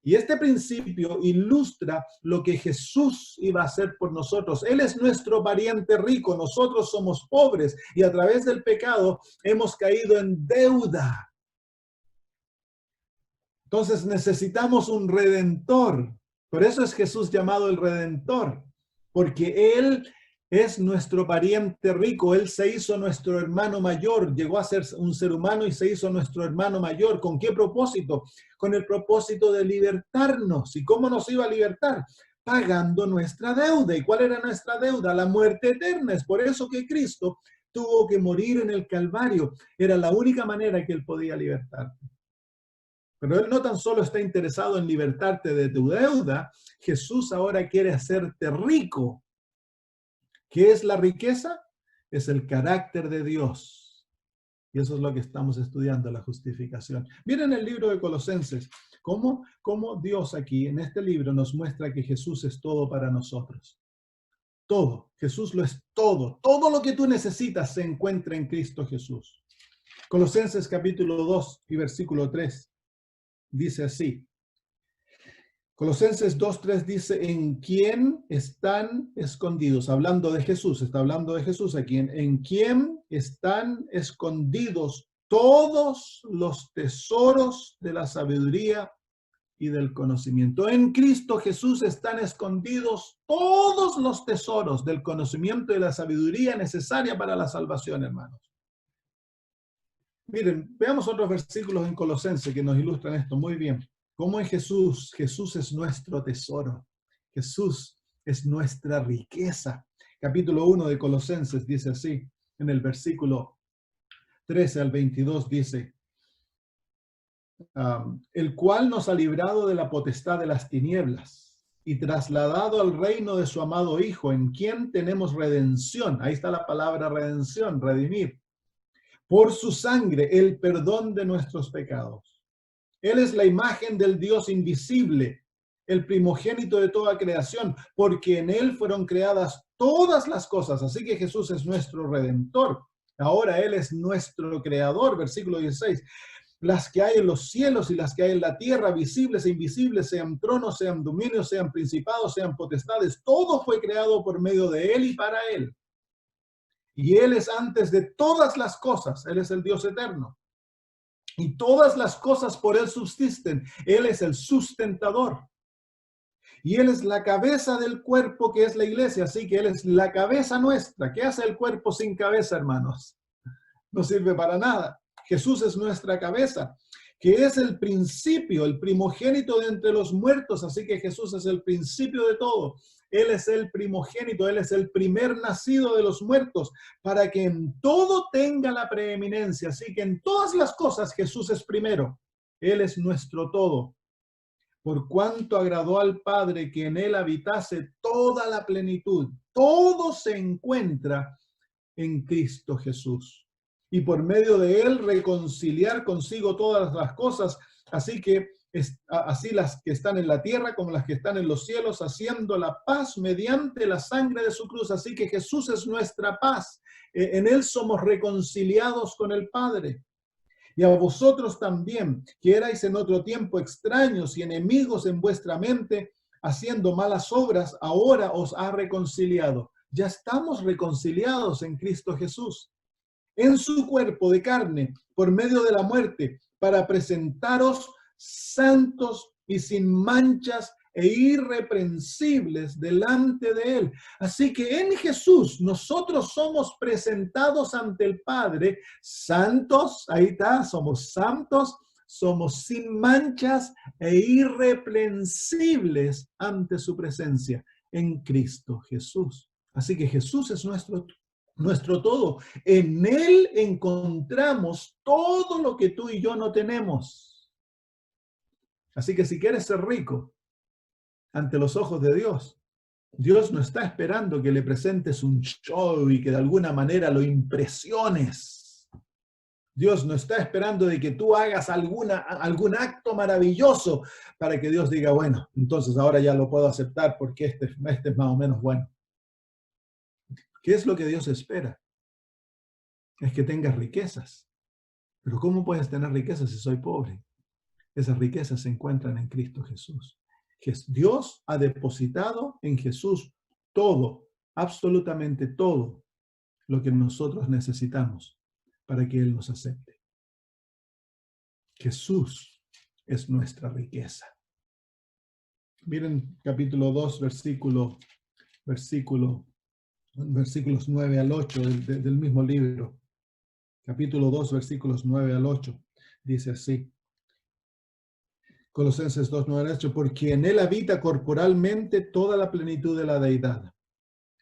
Y este principio ilustra lo que Jesús iba a hacer por nosotros. Él es nuestro pariente rico, nosotros somos pobres y a través del pecado hemos caído en deuda. Entonces necesitamos un Redentor. Por eso es Jesús llamado el Redentor, porque Él es nuestro pariente rico. Él se hizo nuestro hermano mayor, llegó a ser un ser humano y se hizo nuestro hermano mayor. ¿Con qué propósito? Con el propósito de libertarnos. ¿Y cómo nos iba a libertar? Pagando nuestra deuda. ¿Y cuál era nuestra deuda? La muerte eterna. Es por eso que Cristo tuvo que morir en el Calvario. Era la única manera que Él podía libertarte. Pero Él no tan solo está interesado en libertarte de tu deuda, Jesús ahora quiere hacerte rico. ¿Qué es la riqueza? Es el carácter de Dios. Y eso es lo que estamos estudiando, la justificación. Miren el libro de Colosenses, cómo Dios aquí en este libro nos muestra que Jesús es todo para nosotros. Todo, Jesús lo es todo. Todo lo que tú necesitas se encuentra en Cristo Jesús. Colosenses capítulo 2 y versículo 3. Dice así, Colosenses 2:3 dice, ¿en quién están escondidos? Hablando de Jesús, está hablando de Jesús aquí. ¿En quién están escondidos todos los tesoros de la sabiduría y del conocimiento. En Cristo Jesús están escondidos todos los tesoros del conocimiento y de la sabiduría necesaria para la salvación, hermanos. Miren, veamos otros versículos en Colosenses que nos ilustran esto muy bien. ¿Cómo es Jesús? Jesús es nuestro tesoro. Jesús es nuestra riqueza. Capítulo 1 de Colosenses dice así, en el versículo 13 al 22 dice, el cual nos ha librado de la potestad de las tinieblas y trasladado al reino de su amado Hijo, en quien tenemos redención. Ahí está la palabra redención, redimir. Por su sangre, el perdón de nuestros pecados. Él es la imagen del Dios invisible, el primogénito de toda creación, porque en Él fueron creadas todas las cosas. Así que Jesús es nuestro Redentor. Ahora Él es nuestro Creador, versículo 16. Las que hay en los cielos y las que hay en la tierra, visibles e invisibles, sean tronos, sean dominios, sean principados, sean potestades, todo fue creado por medio de Él y para Él. Y Él es antes de todas las cosas, Él es el Dios eterno. Y todas las cosas por Él subsisten, Él es el sustentador. Y Él es la cabeza del cuerpo que es la iglesia, así que Él es la cabeza nuestra. ¿Qué hace el cuerpo sin cabeza, hermanos? No sirve para nada. Jesús es nuestra cabeza, que es el principio, el primogénito de entre los muertos, así que Jesús es el principio de todo. Él es el primogénito, Él es el primer nacido de los muertos, para que en todo tenga la preeminencia. Así que en todas las cosas Jesús es primero. Él es nuestro todo. Por cuanto agradó al Padre que en Él habitase toda la plenitud. Todo se encuentra en Cristo Jesús. Y por medio de Él reconciliar consigo todas las cosas, así las que están en la tierra como las que están en los cielos, haciendo la paz mediante la sangre de su cruz. Así que Jesús es nuestra paz. En Él somos reconciliados con el Padre. Y a vosotros también, que erais en otro tiempo extraños y enemigos en vuestra mente, haciendo malas obras, ahora os ha reconciliado. Ya estamos reconciliados en Cristo Jesús, en su cuerpo de carne, por medio de la muerte, para presentaros santos y sin manchas e irreprensibles delante de Él. Así que en Jesús nosotros somos presentados ante el Padre, santos, ahí está, somos santos, somos sin manchas e irreprensibles ante su presencia en Cristo Jesús. Así que Jesús es nuestro todo. En Él encontramos todo lo que tú y yo no tenemos. Así que si quieres ser rico ante los ojos de Dios, Dios no está esperando que le presentes un show y que de alguna manera lo impresiones. Dios no está esperando de que tú hagas algún acto maravilloso para que Dios diga, bueno, entonces ahora ya lo puedo aceptar porque este es más o menos bueno. ¿Qué es lo que Dios espera? Es que tengas riquezas. Pero ¿cómo puedes tener riquezas si soy pobre? Esas riquezas se encuentran en Cristo Jesús. Dios ha depositado en Jesús todo, absolutamente todo lo que nosotros necesitamos para que Él nos acepte. Jesús es nuestra riqueza. Miren capítulo 2, versículos 9 al 8 del mismo libro. Capítulo 2, versículos 9 al 8. Dice así. Colosenses 2, 9 al 8. Porque en Él habita corporalmente toda la plenitud de la deidad.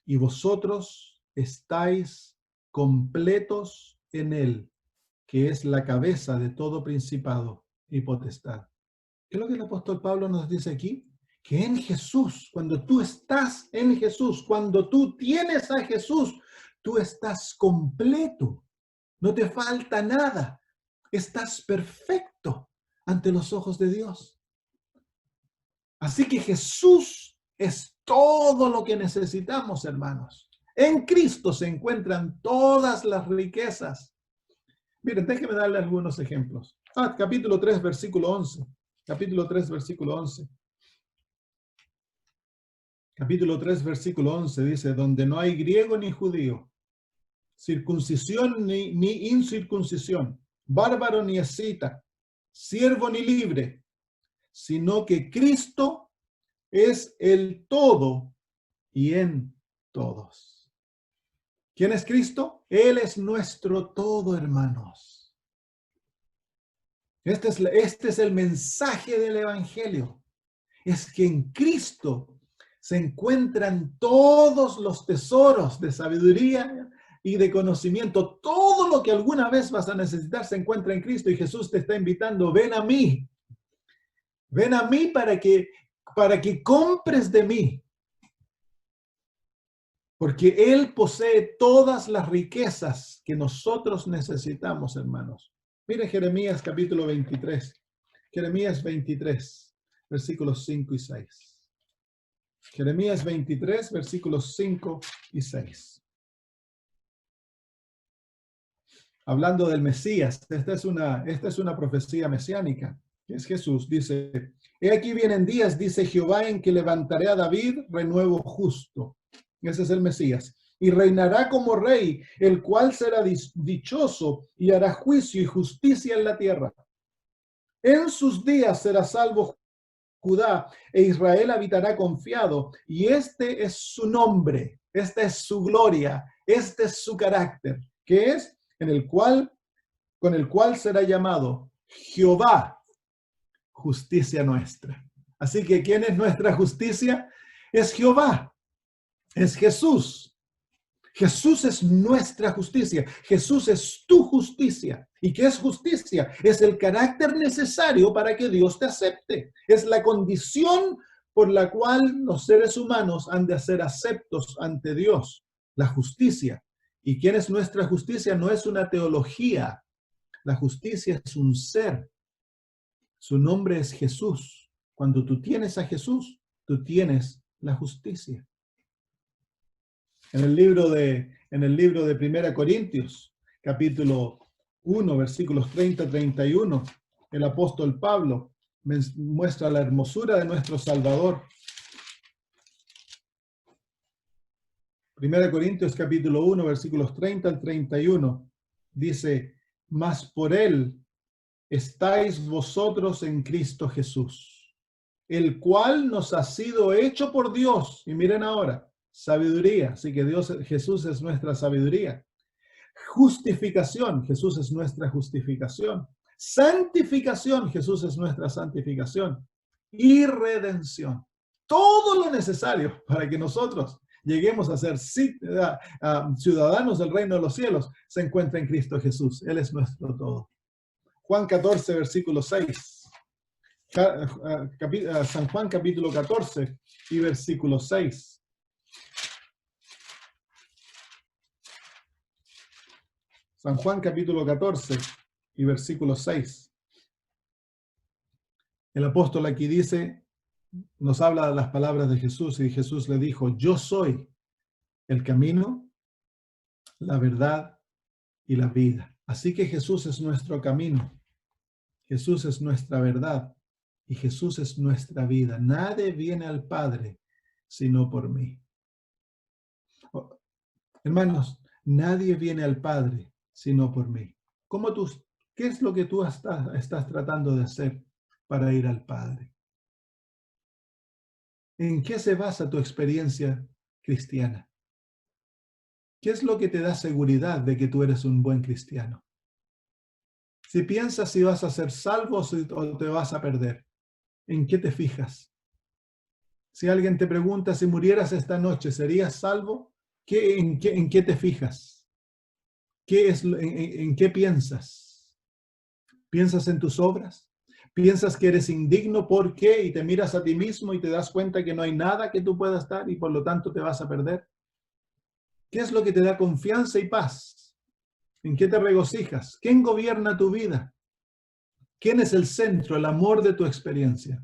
Y vosotros estáis completos en Él, que es la cabeza de todo principado y potestad. ¿Qué es lo que el apóstol Pablo nos dice aquí? Que en Jesús, cuando tú estás en Jesús, cuando tú tienes a Jesús, tú estás completo. No te falta nada. Estás perfecto ante los ojos de Dios. Así que Jesús es todo lo que necesitamos, hermanos. En Cristo se encuentran todas las riquezas. Miren, déjenme darle algunos ejemplos. Capítulo 3, versículo 11. Capítulo 3, versículo 11. Capítulo 3, versículo 11 dice, donde no hay griego ni judío, circuncisión ni incircuncisión, bárbaro ni escita, siervo ni libre, sino que Cristo es el todo y en todos. ¿Quién es Cristo? Él es nuestro todo, hermanos. Este es el mensaje del Evangelio. Es que en Cristo se encuentran todos los tesoros de sabiduría y de conocimiento. Todo lo que alguna vez vas a necesitar se encuentra en Cristo, y Jesús te está invitando: ven a mí. Ven a mí para que compres de mí. Porque Él posee todas las riquezas que nosotros necesitamos, hermanos. Mire Jeremías capítulo 23. Jeremías 23, versículos 5 y 6. Jeremías 23, versículos 5 y 6. Hablando del Mesías, esta es una profecía mesiánica, que es Jesús. Dice: he aquí vienen días, dice Jehová, en que levantaré a David renuevo justo. Ese es el Mesías. Y reinará como rey, el cual será dichoso y hará juicio y justicia en la tierra. En sus días será salvo Judá, e Israel habitará confiado. Y este es su nombre, esta es su gloria, este es su carácter, que es con el cual será llamado Jehová, justicia nuestra. Así que ¿quién es nuestra justicia? Es Jehová, es Jesús. Jesús es nuestra justicia. Jesús es tu justicia. ¿Y qué es justicia? Es el carácter necesario para que Dios te acepte. Es la condición por la cual los seres humanos han de ser aceptos ante Dios. La justicia. ¿Y quién es nuestra justicia? No es una teología. La justicia es un ser. Su nombre es Jesús. Cuando tú tienes a Jesús, tú tienes la justicia. En el libro de 1 Corintios, capítulo 1, versículos 30-31, el apóstol Pablo muestra la hermosura de nuestro Salvador. 1 Corintios, capítulo 1, versículos 30-31, dice: mas por él estáis vosotros en Cristo Jesús, el cual nos ha sido hecho por Dios. Y miren ahora, sabiduría. Así que Jesús es nuestra sabiduría. Justificación. Jesús es nuestra justificación. Santificación. Jesús es nuestra santificación. Y redención. Todo lo necesario para que nosotros lleguemos a ser ciudadanos del reino de los cielos se encuentra en Cristo Jesús. Él es nuestro todo. Juan 14, versículo 6. San Juan capítulo 14 y versículo 6. San Juan capítulo 14 y versículo 6. El apóstol aquí dice, nos habla de las palabras de Jesús, y Jesús le dijo: yo soy el camino, la verdad y la vida. Así que Jesús es nuestro camino, Jesús es nuestra verdad y Jesús es nuestra vida. Nadie viene al Padre sino por mí. Hermanos, nadie viene al Padre sino por mí. ¿Qué es lo que tú estás tratando de hacer para ir al Padre? ¿En qué se basa tu experiencia cristiana? ¿Qué es lo que te da seguridad de que tú eres un buen cristiano? Si piensas si vas a ser salvo o te vas a perder, ¿en qué te fijas? Si alguien te pregunta: si murieras esta noche, ¿serías salvo? ¿En qué te fijas? ¿En qué piensas? ¿Piensas en tus obras? ¿Piensas que eres indigno? ¿Por qué? Y te miras a ti mismo y te das cuenta que no hay nada que tú puedas dar y por lo tanto te vas a perder. ¿Qué es lo que te da confianza y paz? ¿En qué te regocijas? ¿Quién gobierna tu vida? ¿Quién es el centro, el amor de tu experiencia?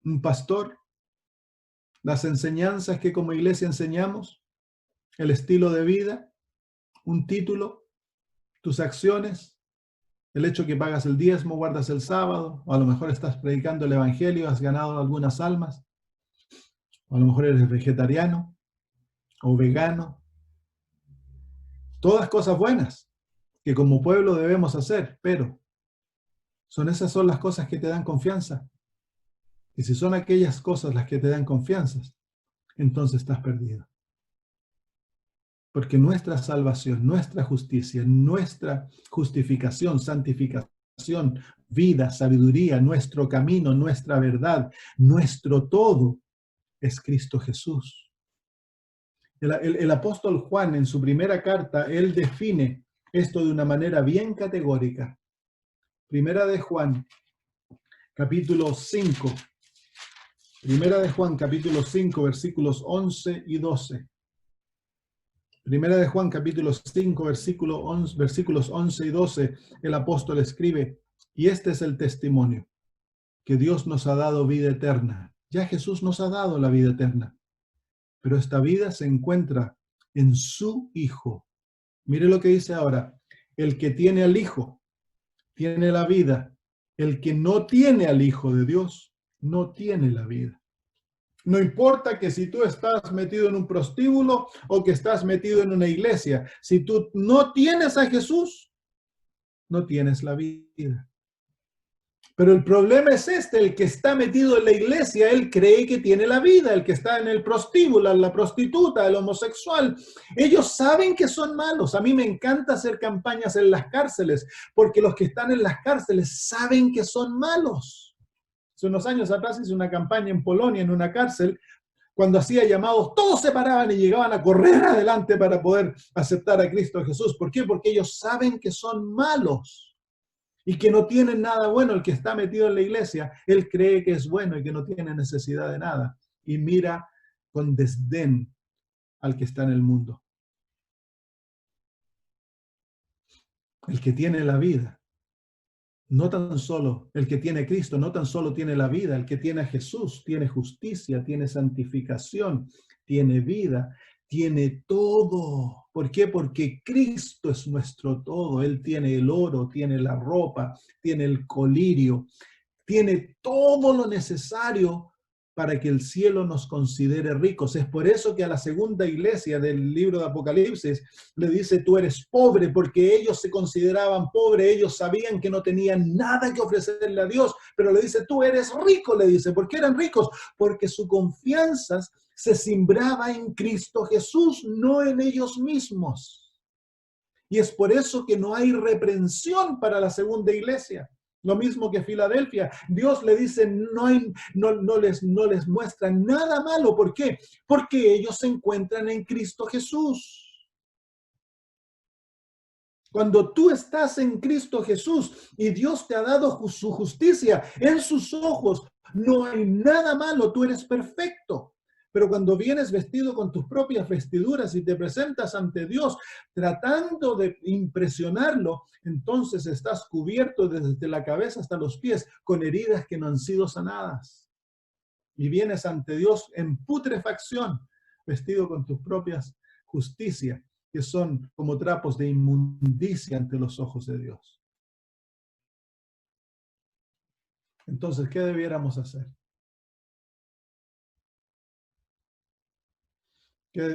¿Un pastor? ¿Las enseñanzas que como iglesia enseñamos? ¿El estilo de vida? ¿Un título? ¿Tus acciones? ¿El hecho que pagas el diezmo, guardas el sábado? O a lo mejor estás predicando el evangelio, has ganado algunas almas. O a lo mejor eres vegetariano o vegano. Todas cosas buenas. que como pueblo debemos hacer, pero esas son las cosas que te dan confianza. Y si son aquellas cosas las que te dan confianza, entonces estás perdido. Porque nuestra salvación, nuestra justicia, nuestra justificación, santificación, vida, sabiduría, nuestro camino, nuestra verdad, nuestro todo es Cristo Jesús. El apóstol Juan en su primera carta, él define esto de una manera bien categórica. Primera de Juan, capítulo 5. Primera de Juan, capítulo 5, versículos 11 y 12. Primera de Juan, capítulo 5, versículos 11 y 12, el apóstol escribe, y este es el testimonio, que Dios nos ha dado vida eterna. Ya Jesús nos ha dado la vida eterna, pero esta vida se encuentra en su Hijo. Mire lo que dice ahora, el que tiene al Hijo, tiene la vida. El que no tiene al Hijo de Dios, no tiene la vida. No importa que si tú estás metido en un prostíbulo o que estás metido en una iglesia, si tú no tienes a Jesús, no tienes la vida. Pero el problema es el que está metido en la iglesia, él cree que tiene la vida. El que está en el prostíbulo, la prostituta, el homosexual, ellos saben que son malos. A mí me encanta hacer campañas en las cárceles, porque los que están en las cárceles saben que son malos. Hace unos años atrás hice una campaña en Polonia, en una cárcel, cuando hacía llamados, todos se paraban y llegaban a correr adelante para poder aceptar a Cristo Jesús. ¿Por qué? Porque ellos saben que son malos y que no tienen nada bueno. El que está metido en la iglesia, él cree que es bueno y que no tiene necesidad de nada. Y mira con desdén al que está en el mundo. El que tiene la vida. No tan solo el que tiene a Cristo, no tan solo tiene la vida, el que tiene a Jesús, tiene justicia, tiene santificación, tiene vida, tiene todo. ¿Por qué? Porque Cristo es nuestro todo. Él tiene el oro, tiene la ropa, tiene el colirio, tiene todo lo necesario para que el cielo nos considere ricos. Es por eso que a la segunda iglesia del libro de Apocalipsis le dice, tú eres pobre, porque ellos se consideraban pobres, ellos sabían que no tenían nada que ofrecerle a Dios, pero le dice, tú eres rico, le dice. ¿Por qué eran ricos? Porque su confianza se cimbraba en Cristo Jesús, no en ellos mismos. Y es por eso que no hay reprensión para la segunda iglesia. Lo mismo que Filadelfia. Dios le dice, no les muestra nada malo. ¿Por qué? Porque ellos se encuentran en Cristo Jesús. Cuando tú estás en Cristo Jesús y Dios te ha dado su justicia en sus ojos, no hay nada malo, tú eres perfecto. Pero cuando vienes vestido con tus propias vestiduras y te presentas ante Dios tratando de impresionarlo, entonces estás cubierto desde la cabeza hasta los pies con heridas que no han sido sanadas. Y vienes ante Dios en putrefacción, vestido con tus propias justicias, que son como trapos de inmundicia ante los ojos de Dios. Entonces, ¿qué debiéramos hacer?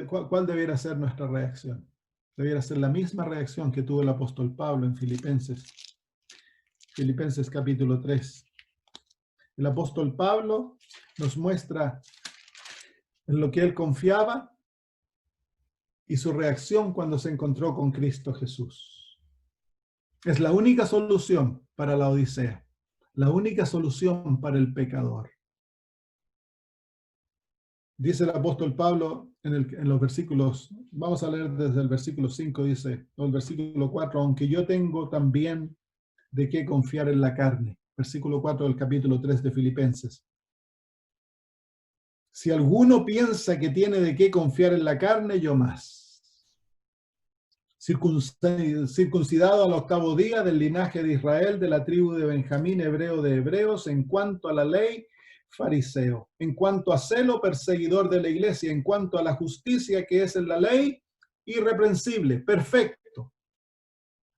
¿Cuál debiera ser nuestra reacción? Debiera ser la misma reacción que tuvo el apóstol Pablo en Filipenses. Filipenses capítulo 3. El apóstol Pablo nos muestra en lo que él confiaba y su reacción cuando se encontró con Cristo Jesús. Es la única solución para la odisea, la única solución para el pecador. Dice el apóstol Pablo en los versículos, vamos a leer desde el versículo 5, dice, o el versículo 4, aunque yo tengo también de qué confiar en la carne. Versículo 4 del capítulo 3 de Filipenses. Si alguno piensa que tiene de qué confiar en la carne, yo más. Circuncidado al 8º día del linaje de Israel, de la tribu de Benjamín, hebreo de hebreos, en cuanto a la ley, fariseo, en cuanto a celo, perseguidor de la iglesia, en cuanto a la justicia que es en la ley, irreprensible, perfecto.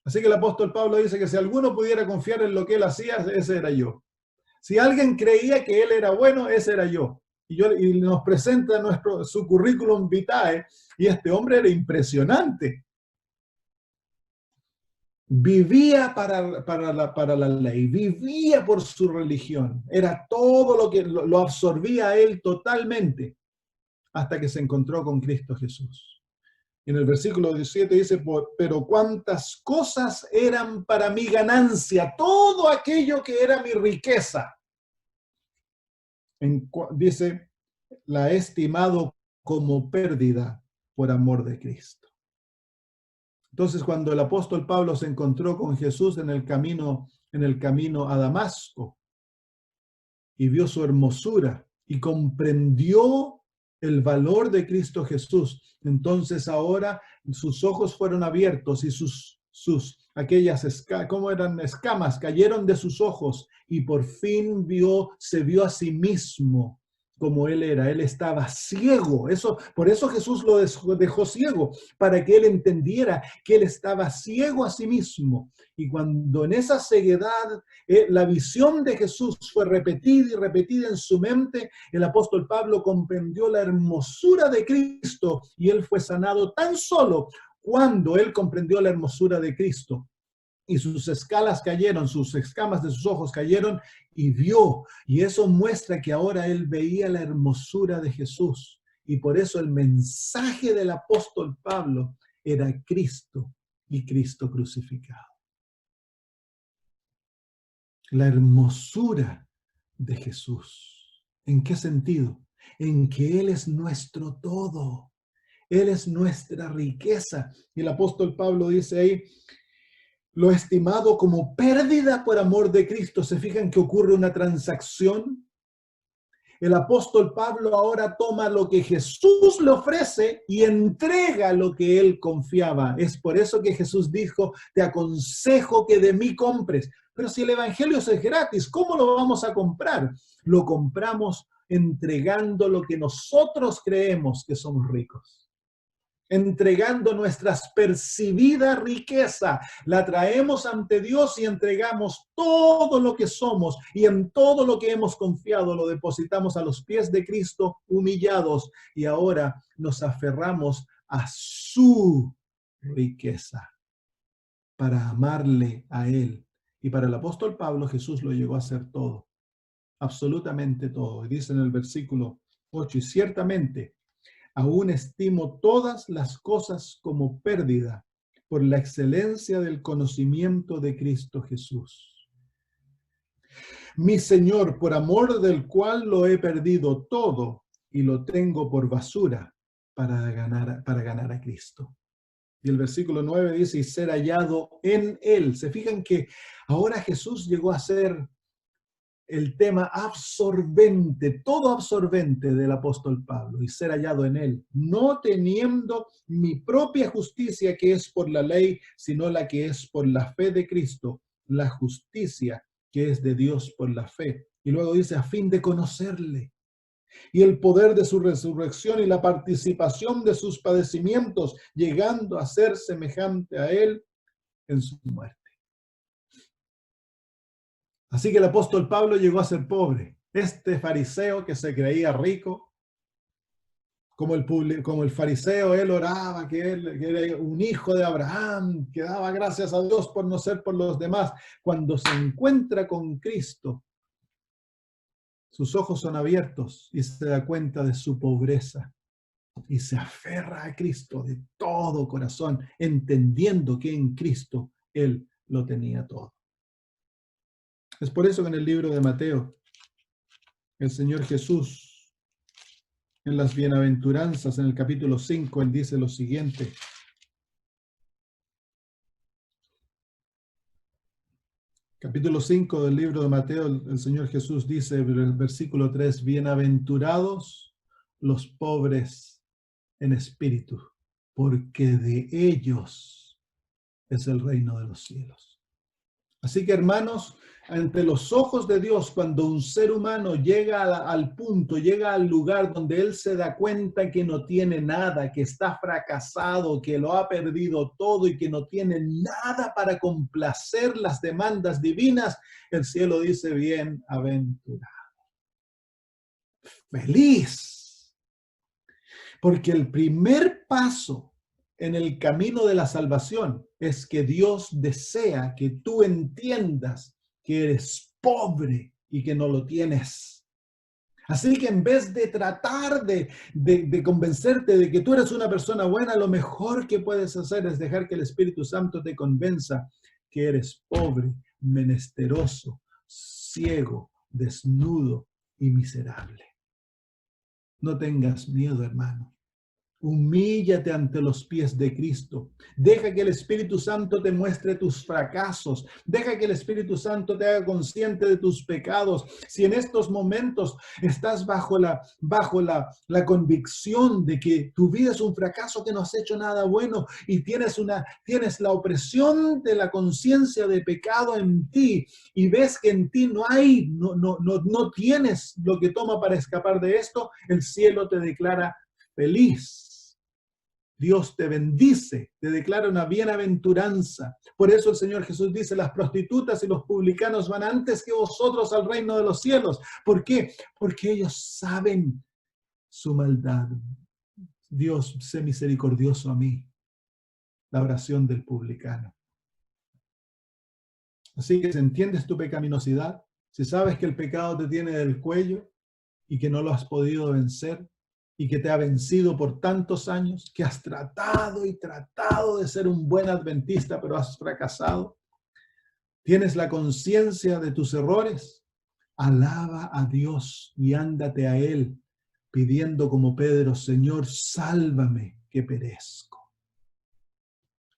Así que el apóstol Pablo dice que si alguno pudiera confiar en lo que él hacía, ese era yo. Si alguien creía que él era bueno, ese era yo. Y nos presenta su currículum vitae, y este hombre era impresionante. Vivía para la ley, vivía por su religión. Era todo lo que lo absorbía a él totalmente hasta que se encontró con Cristo Jesús. Y en el versículo 17 dice, pero cuántas cosas eran para mi ganancia, todo aquello que era mi riqueza. Dice, la he estimado como pérdida por amor de Cristo. Entonces, cuando el apóstol Pablo se encontró con Jesús en el camino a Damasco y vio su hermosura y comprendió el valor de Cristo Jesús, entonces ahora sus ojos fueron abiertos y aquellas escamas cayeron de sus ojos y por fin se vio a sí mismo como él era. Él estaba ciego. Por eso Jesús lo dejó ciego, para que él entendiera que él estaba ciego a sí mismo. Y cuando en esa ceguedad la visión de Jesús fue repetida y repetida en su mente, el apóstol Pablo comprendió la hermosura de Cristo y él fue sanado tan solo cuando él comprendió la hermosura de Cristo. Y sus escamas de sus ojos cayeron y vio. Y eso muestra que ahora él veía la hermosura de Jesús. Y por eso el mensaje del apóstol Pablo era Cristo y Cristo crucificado. La hermosura de Jesús. ¿En qué sentido? En que Él es nuestro todo. Él es nuestra riqueza. Y el apóstol Pablo dice ahí, lo he estimado como pérdida por amor de Cristo. ¿Se fijan que ocurre una transacción? El apóstol Pablo ahora toma lo que Jesús le ofrece y entrega lo que él confiaba. Es por eso que Jesús dijo, te aconsejo que de mí compres. Pero si el evangelio es gratis, ¿cómo lo vamos a comprar? Lo compramos entregando lo que nosotros creemos que somos ricos. Entregando nuestras percibidas riqueza, la traemos ante Dios y entregamos todo lo que somos y en todo lo que hemos confiado lo depositamos a los pies de Cristo humillados y ahora nos aferramos a su riqueza para amarle a Él. Y para el apóstol Pablo, Jesús lo llegó a hacer todo, absolutamente todo. Y dice en el versículo 8, y ciertamente aún estimo todas las cosas como pérdida por la excelencia del conocimiento de Cristo Jesús. Mi Señor, por amor del cual lo he perdido todo y lo tengo por basura para ganar a Cristo. Y el versículo 9 dice, y ser hallado en Él. Se fijan que ahora Jesús llegó a ser el tema absorbente, todo absorbente del apóstol Pablo, y ser hallado en él, no teniendo mi propia justicia que es por la ley, sino la que es por la fe de Cristo, la justicia que es de Dios por la fe. Y luego dice, a fin de conocerle, y el poder de su resurrección y la participación de sus padecimientos, llegando a ser semejante a él en su muerte. Así que el apóstol Pablo llegó a ser pobre. Este fariseo que se creía rico, como el fariseo, él oraba que era un hijo de Abraham, que daba gracias a Dios por no ser por los demás. Cuando se encuentra con Cristo, sus ojos son abiertos y se da cuenta de su pobreza. Y se aferra a Cristo de todo corazón, entendiendo que en Cristo él lo tenía todo. Es por eso que en el libro de Mateo, el Señor Jesús, en las bienaventuranzas, en el capítulo 5, él dice lo siguiente. Capítulo 5 del libro de Mateo, el Señor Jesús dice en el versículo 3, bienaventurados los pobres en espíritu, porque de ellos es el reino de los cielos. Así que, hermanos, ante los ojos de Dios, cuando un ser humano llega al punto, llega al lugar donde él se da cuenta que no tiene nada, que está fracasado, que lo ha perdido todo y que no tiene nada para complacer las demandas divinas, el cielo dice, bienaventurado. Feliz. Porque el primer paso en el camino de la salvación es que Dios desea que tú entiendas que eres pobre y que no lo tienes. Así que en vez de tratar de convencerte de que tú eres una persona buena, lo mejor que puedes hacer es dejar que el Espíritu Santo te convenza que eres pobre, menesteroso, ciego, desnudo y miserable. No tengas miedo, hermano. Humíllate ante los pies de Cristo. Deja que el Espíritu Santo te muestre tus fracasos. Deja que el Espíritu Santo te haga consciente de tus pecados. Si en estos momentos estás bajo la convicción de que tu vida es un fracaso, que no has hecho nada bueno y tienes la opresión de la conciencia de pecado en ti y ves que en ti no tienes lo que toma para escapar de esto, el cielo te declara feliz. Dios te bendice, te declara una bienaventuranza. Por eso el Señor Jesús dice, las prostitutas y los publicanos van antes que vosotros al reino de los cielos. ¿Por qué? Porque ellos saben su maldad. Dios, sé misericordioso a mí. La oración del publicano. Así que si entiendes tu pecaminosidad, si sabes que el pecado te tiene del cuello y que no lo has podido vencer, y que te ha vencido por tantos años, que has tratado y tratado de ser un buen adventista, pero has fracasado. Tienes la conciencia de tus errores. Alaba a Dios y ándate a Él, pidiendo como Pedro, Señor, sálvame que perezco.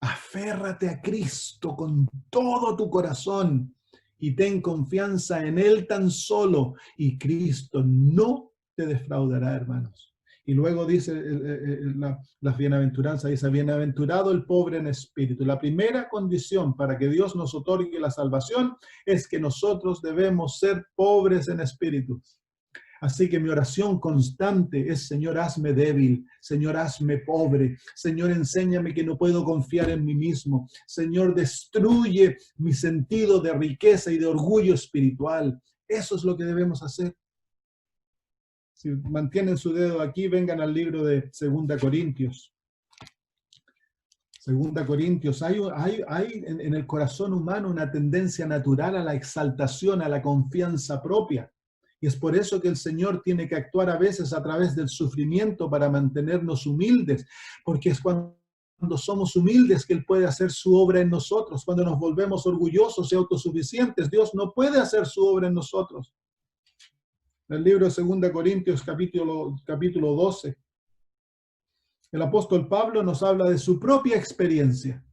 Aférrate a Cristo con todo tu corazón y ten confianza en Él tan solo, y Cristo no te defraudará, hermanos. Y luego dice la bienaventuranza, dice, bienaventurado el pobre en espíritu. La primera condición para que Dios nos otorgue la salvación es que nosotros debemos ser pobres en espíritu. Así que mi oración constante es, Señor, hazme débil, Señor, hazme pobre, Señor, enséñame que no puedo confiar en mí mismo, Señor, destruye mi sentido de riqueza y de orgullo espiritual. Eso es lo que debemos hacer. Si mantienen su dedo aquí, vengan al libro de 2 Corintios. 2 Corintios, hay en el corazón humano una tendencia natural a la exaltación, a la confianza propia. Y es por eso que el Señor tiene que actuar a veces a través del sufrimiento para mantenernos humildes, porque es cuando somos humildes que Él puede hacer su obra en nosotros. Cuando nos volvemos orgullosos y autosuficientes, Dios no puede hacer su obra en nosotros. El libro de 2 Corintios, capítulo 12, el apóstol Pablo nos habla de su propia experiencia.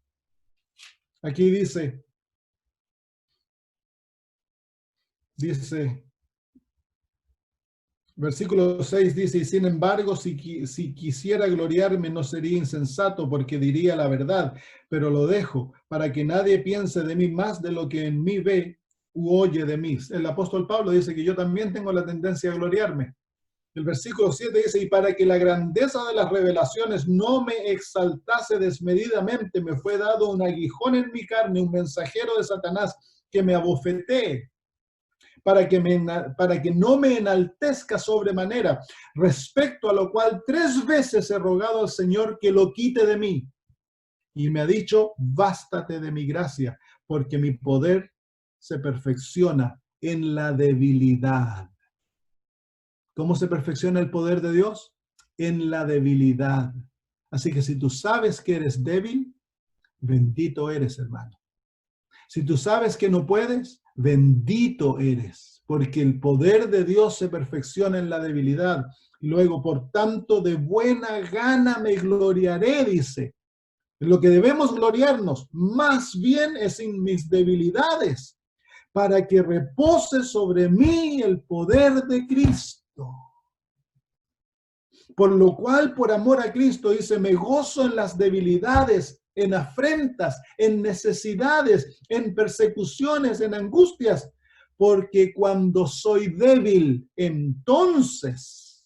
Aquí dice, versículo 6 dice, y sin embargo, si quisiera gloriarme, no sería insensato, porque diría la verdad, pero lo dejo, para que nadie piense de mí más de lo que en mí ve u oye de mí. El apóstol Pablo dice que yo también tengo la tendencia a gloriarme. El versículo 7 dice, y para que la grandeza de las revelaciones no me exaltase desmedidamente, me fue dado un aguijón en mi carne, un mensajero de Satanás que me abofetee, para que no me enaltezca sobremanera, respecto a lo cual 3 veces he rogado al Señor que lo quite de mí. Y me ha dicho, bástate de mi gracia, porque mi poder se perfecciona en la debilidad. ¿Cómo se perfecciona el poder de Dios? En la debilidad. Así que si tú sabes que eres débil, bendito eres, hermano. Si tú sabes que no puedes, bendito eres, porque el poder de Dios se perfecciona en la debilidad. Luego, por tanto, de buena gana me gloriaré, dice. En lo que debemos gloriarnos, más bien es en mis debilidades, para que repose sobre mí el poder de Cristo. Por lo cual, por amor a Cristo, dice, me gozo en las debilidades, en afrentas, en necesidades, en persecuciones, en angustias, porque cuando soy débil, entonces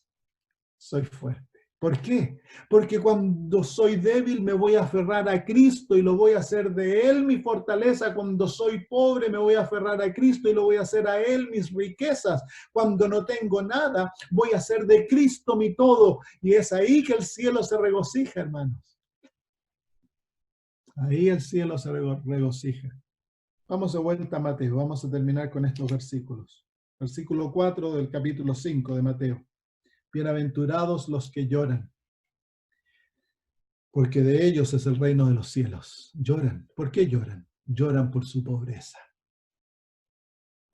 soy fuerte. ¿Por qué? Porque cuando soy débil me voy a aferrar a Cristo y lo voy a hacer de Él mi fortaleza. Cuando soy pobre me voy a aferrar a Cristo y lo voy a hacer a Él mis riquezas. Cuando no tengo nada, voy a hacer de Cristo mi todo. Y es ahí que el cielo se regocija, hermanos. Ahí el cielo se regocija. Vamos de vuelta a Mateo. Vamos a terminar con estos versículos. Versículo 4 del capítulo 5 de Mateo. Bienaventurados los que lloran, porque de ellos es el reino de los cielos. Lloran. ¿Por qué lloran? Lloran por su pobreza.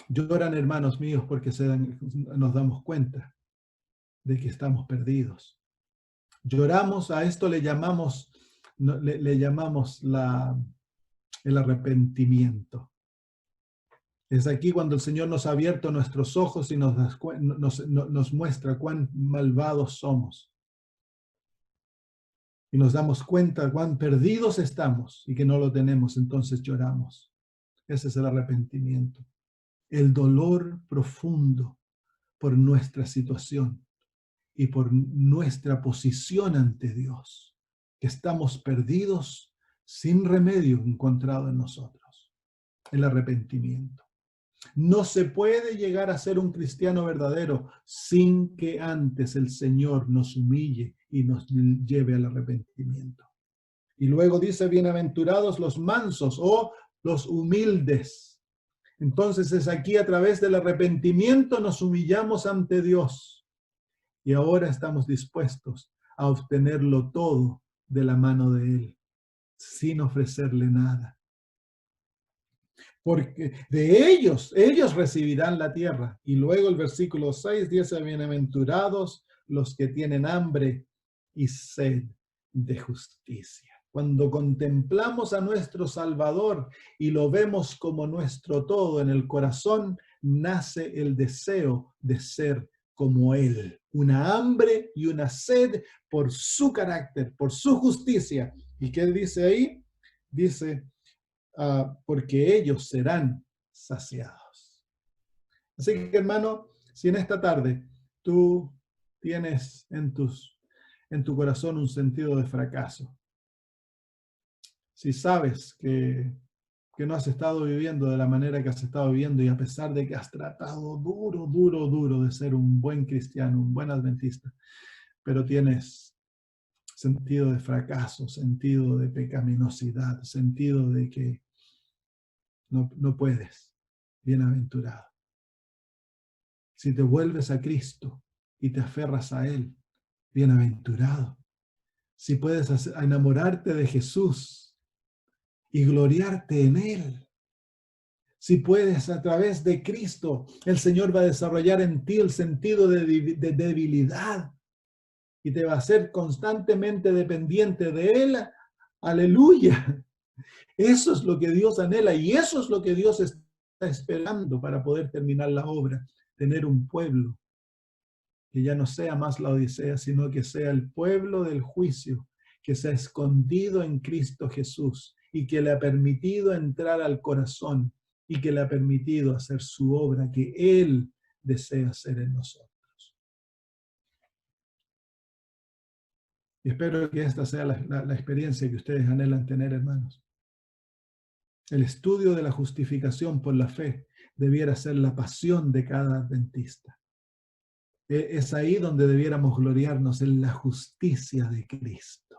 Lloran, hermanos míos, porque nos damos cuenta de que estamos perdidos. Lloramos, a esto le llamamos el arrepentimiento. Es aquí cuando el Señor nos ha abierto nuestros ojos y nos muestra cuán malvados somos. Y nos damos cuenta cuán perdidos estamos y que no lo tenemos, entonces lloramos. Ese es el arrepentimiento. El dolor profundo por nuestra situación y por nuestra posición ante Dios, que estamos perdidos sin remedio encontrado en nosotros. El arrepentimiento. No se puede llegar a ser un cristiano verdadero sin que antes el Señor nos humille y nos lleve al arrepentimiento. Y luego dice, bienaventurados los mansos o los humildes. Entonces es aquí a través del arrepentimiento nos humillamos ante Dios. Y ahora estamos dispuestos a obtenerlo todo de la mano de Él, sin ofrecerle nada. Porque de ellos recibirán la tierra. Y luego el versículo 6 dice, bienaventurados los que tienen hambre y sed de justicia. Cuando contemplamos a nuestro Salvador y lo vemos como nuestro todo en el corazón, nace el deseo de ser como Él. Una hambre y una sed por su carácter, por su justicia. ¿Y qué dice ahí? Dice, porque ellos serán saciados. Así que, hermano, si en esta tarde tú tienes en tu corazón un sentido de fracaso, si sabes que no has estado viviendo de la manera que has estado viviendo y a pesar de que has tratado duro de ser un buen cristiano, un buen adventista, pero tienes sentido de fracaso, sentido de pecaminosidad, sentido de que no puedes, bienaventurado. Si te vuelves a Cristo y te aferras a Él, bienaventurado. Si puedes enamorarte de Jesús y gloriarte en Él. Si puedes, a través de Cristo, el Señor va a desarrollar en ti el sentido de debilidad y te va a hacer constantemente dependiente de Él. Aleluya. Eso es lo que Dios anhela y eso es lo que Dios está esperando para poder terminar la obra. Tener un pueblo que ya no sea más la Odisea, sino que sea el pueblo del juicio, que se ha escondido en Cristo Jesús y que le ha permitido entrar al corazón y que le ha permitido hacer su obra que Él desea hacer en nosotros. Y espero que esta sea la experiencia que ustedes anhelan tener, hermanos. El estudio de la justificación por la fe debiera ser la pasión de cada adventista. Es ahí donde debiéramos gloriarnos en la justicia de Cristo.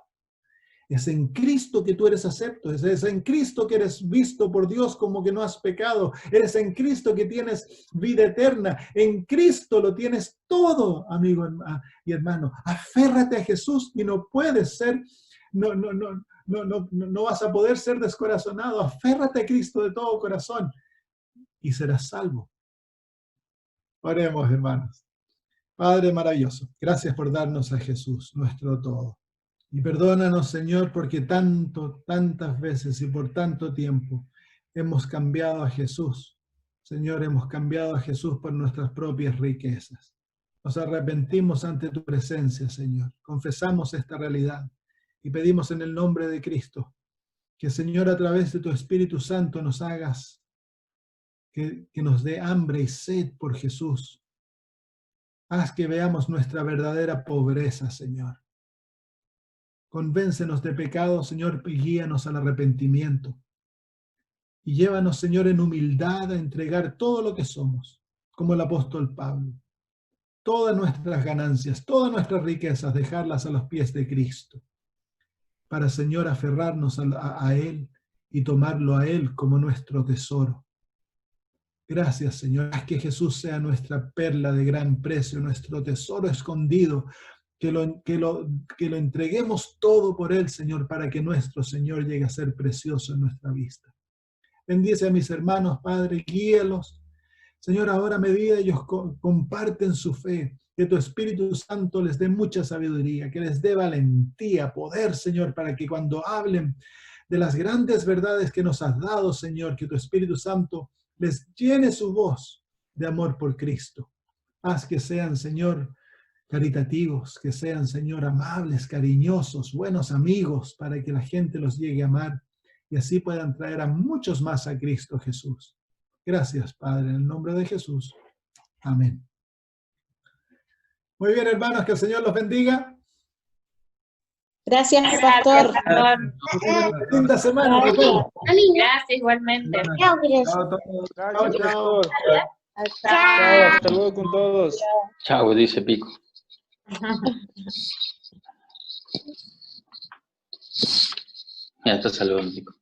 Es en Cristo que tú eres acepto, es en Cristo que eres visto por Dios como que no has pecado, eres en Cristo que tienes vida eterna, en Cristo lo tienes todo, amigo y hermano. Aférrate a Jesús y no puedes ser, no vas a poder ser descorazonado. Aférrate a Cristo de todo corazón y serás salvo. Oremos, hermanos. Padre maravilloso, gracias por darnos a Jesús, nuestro todo. Y perdónanos, Señor, porque tantas veces y por tanto tiempo hemos cambiado a Jesús. Señor, hemos cambiado a Jesús por nuestras propias riquezas. Nos arrepentimos ante tu presencia, Señor. Confesamos esta realidad y pedimos en el nombre de Cristo que, Señor, a través de tu Espíritu Santo nos hagas, que nos dé hambre y sed por Jesús. Haz que veamos nuestra verdadera pobreza, Señor. Convéncenos de pecado, Señor, y guíanos al arrepentimiento. Y llévanos, Señor, en humildad a entregar todo lo que somos, como el apóstol Pablo. Todas nuestras ganancias, todas nuestras riquezas, dejarlas a los pies de Cristo. para, Señor, aferrarnos a Él y tomarlo a Él como nuestro tesoro. Gracias, Señor. Haz que Jesús sea nuestra perla de gran precio, nuestro tesoro escondido, que lo entreguemos todo por Él, Señor, para que nuestro Señor llegue a ser precioso en nuestra vista. Bendice a mis hermanos, Padre, guíalos. Señor, ahora a medida ellos comparten su fe, que tu Espíritu Santo les dé mucha sabiduría, que les dé valentía, poder, Señor, para que cuando hablen de las grandes verdades que nos has dado, Señor, que tu Espíritu Santo les llene su voz de amor por Cristo. Haz que sean, Señor, caritativos, que sean, Señor, amables, cariñosos, buenos amigos, para que la gente los llegue a amar y así puedan traer a muchos más a Cristo Jesús. Gracias, Padre, en el nombre de Jesús. Amén. Muy bien, hermanos, que el Señor los bendiga. Gracias, pastor. Linda semana. Gracias, igualmente. Chao, Gracias, chao. pastor. Chao, hasta luego con todos. Chao, dice Pico. Ya está saludando, Pico.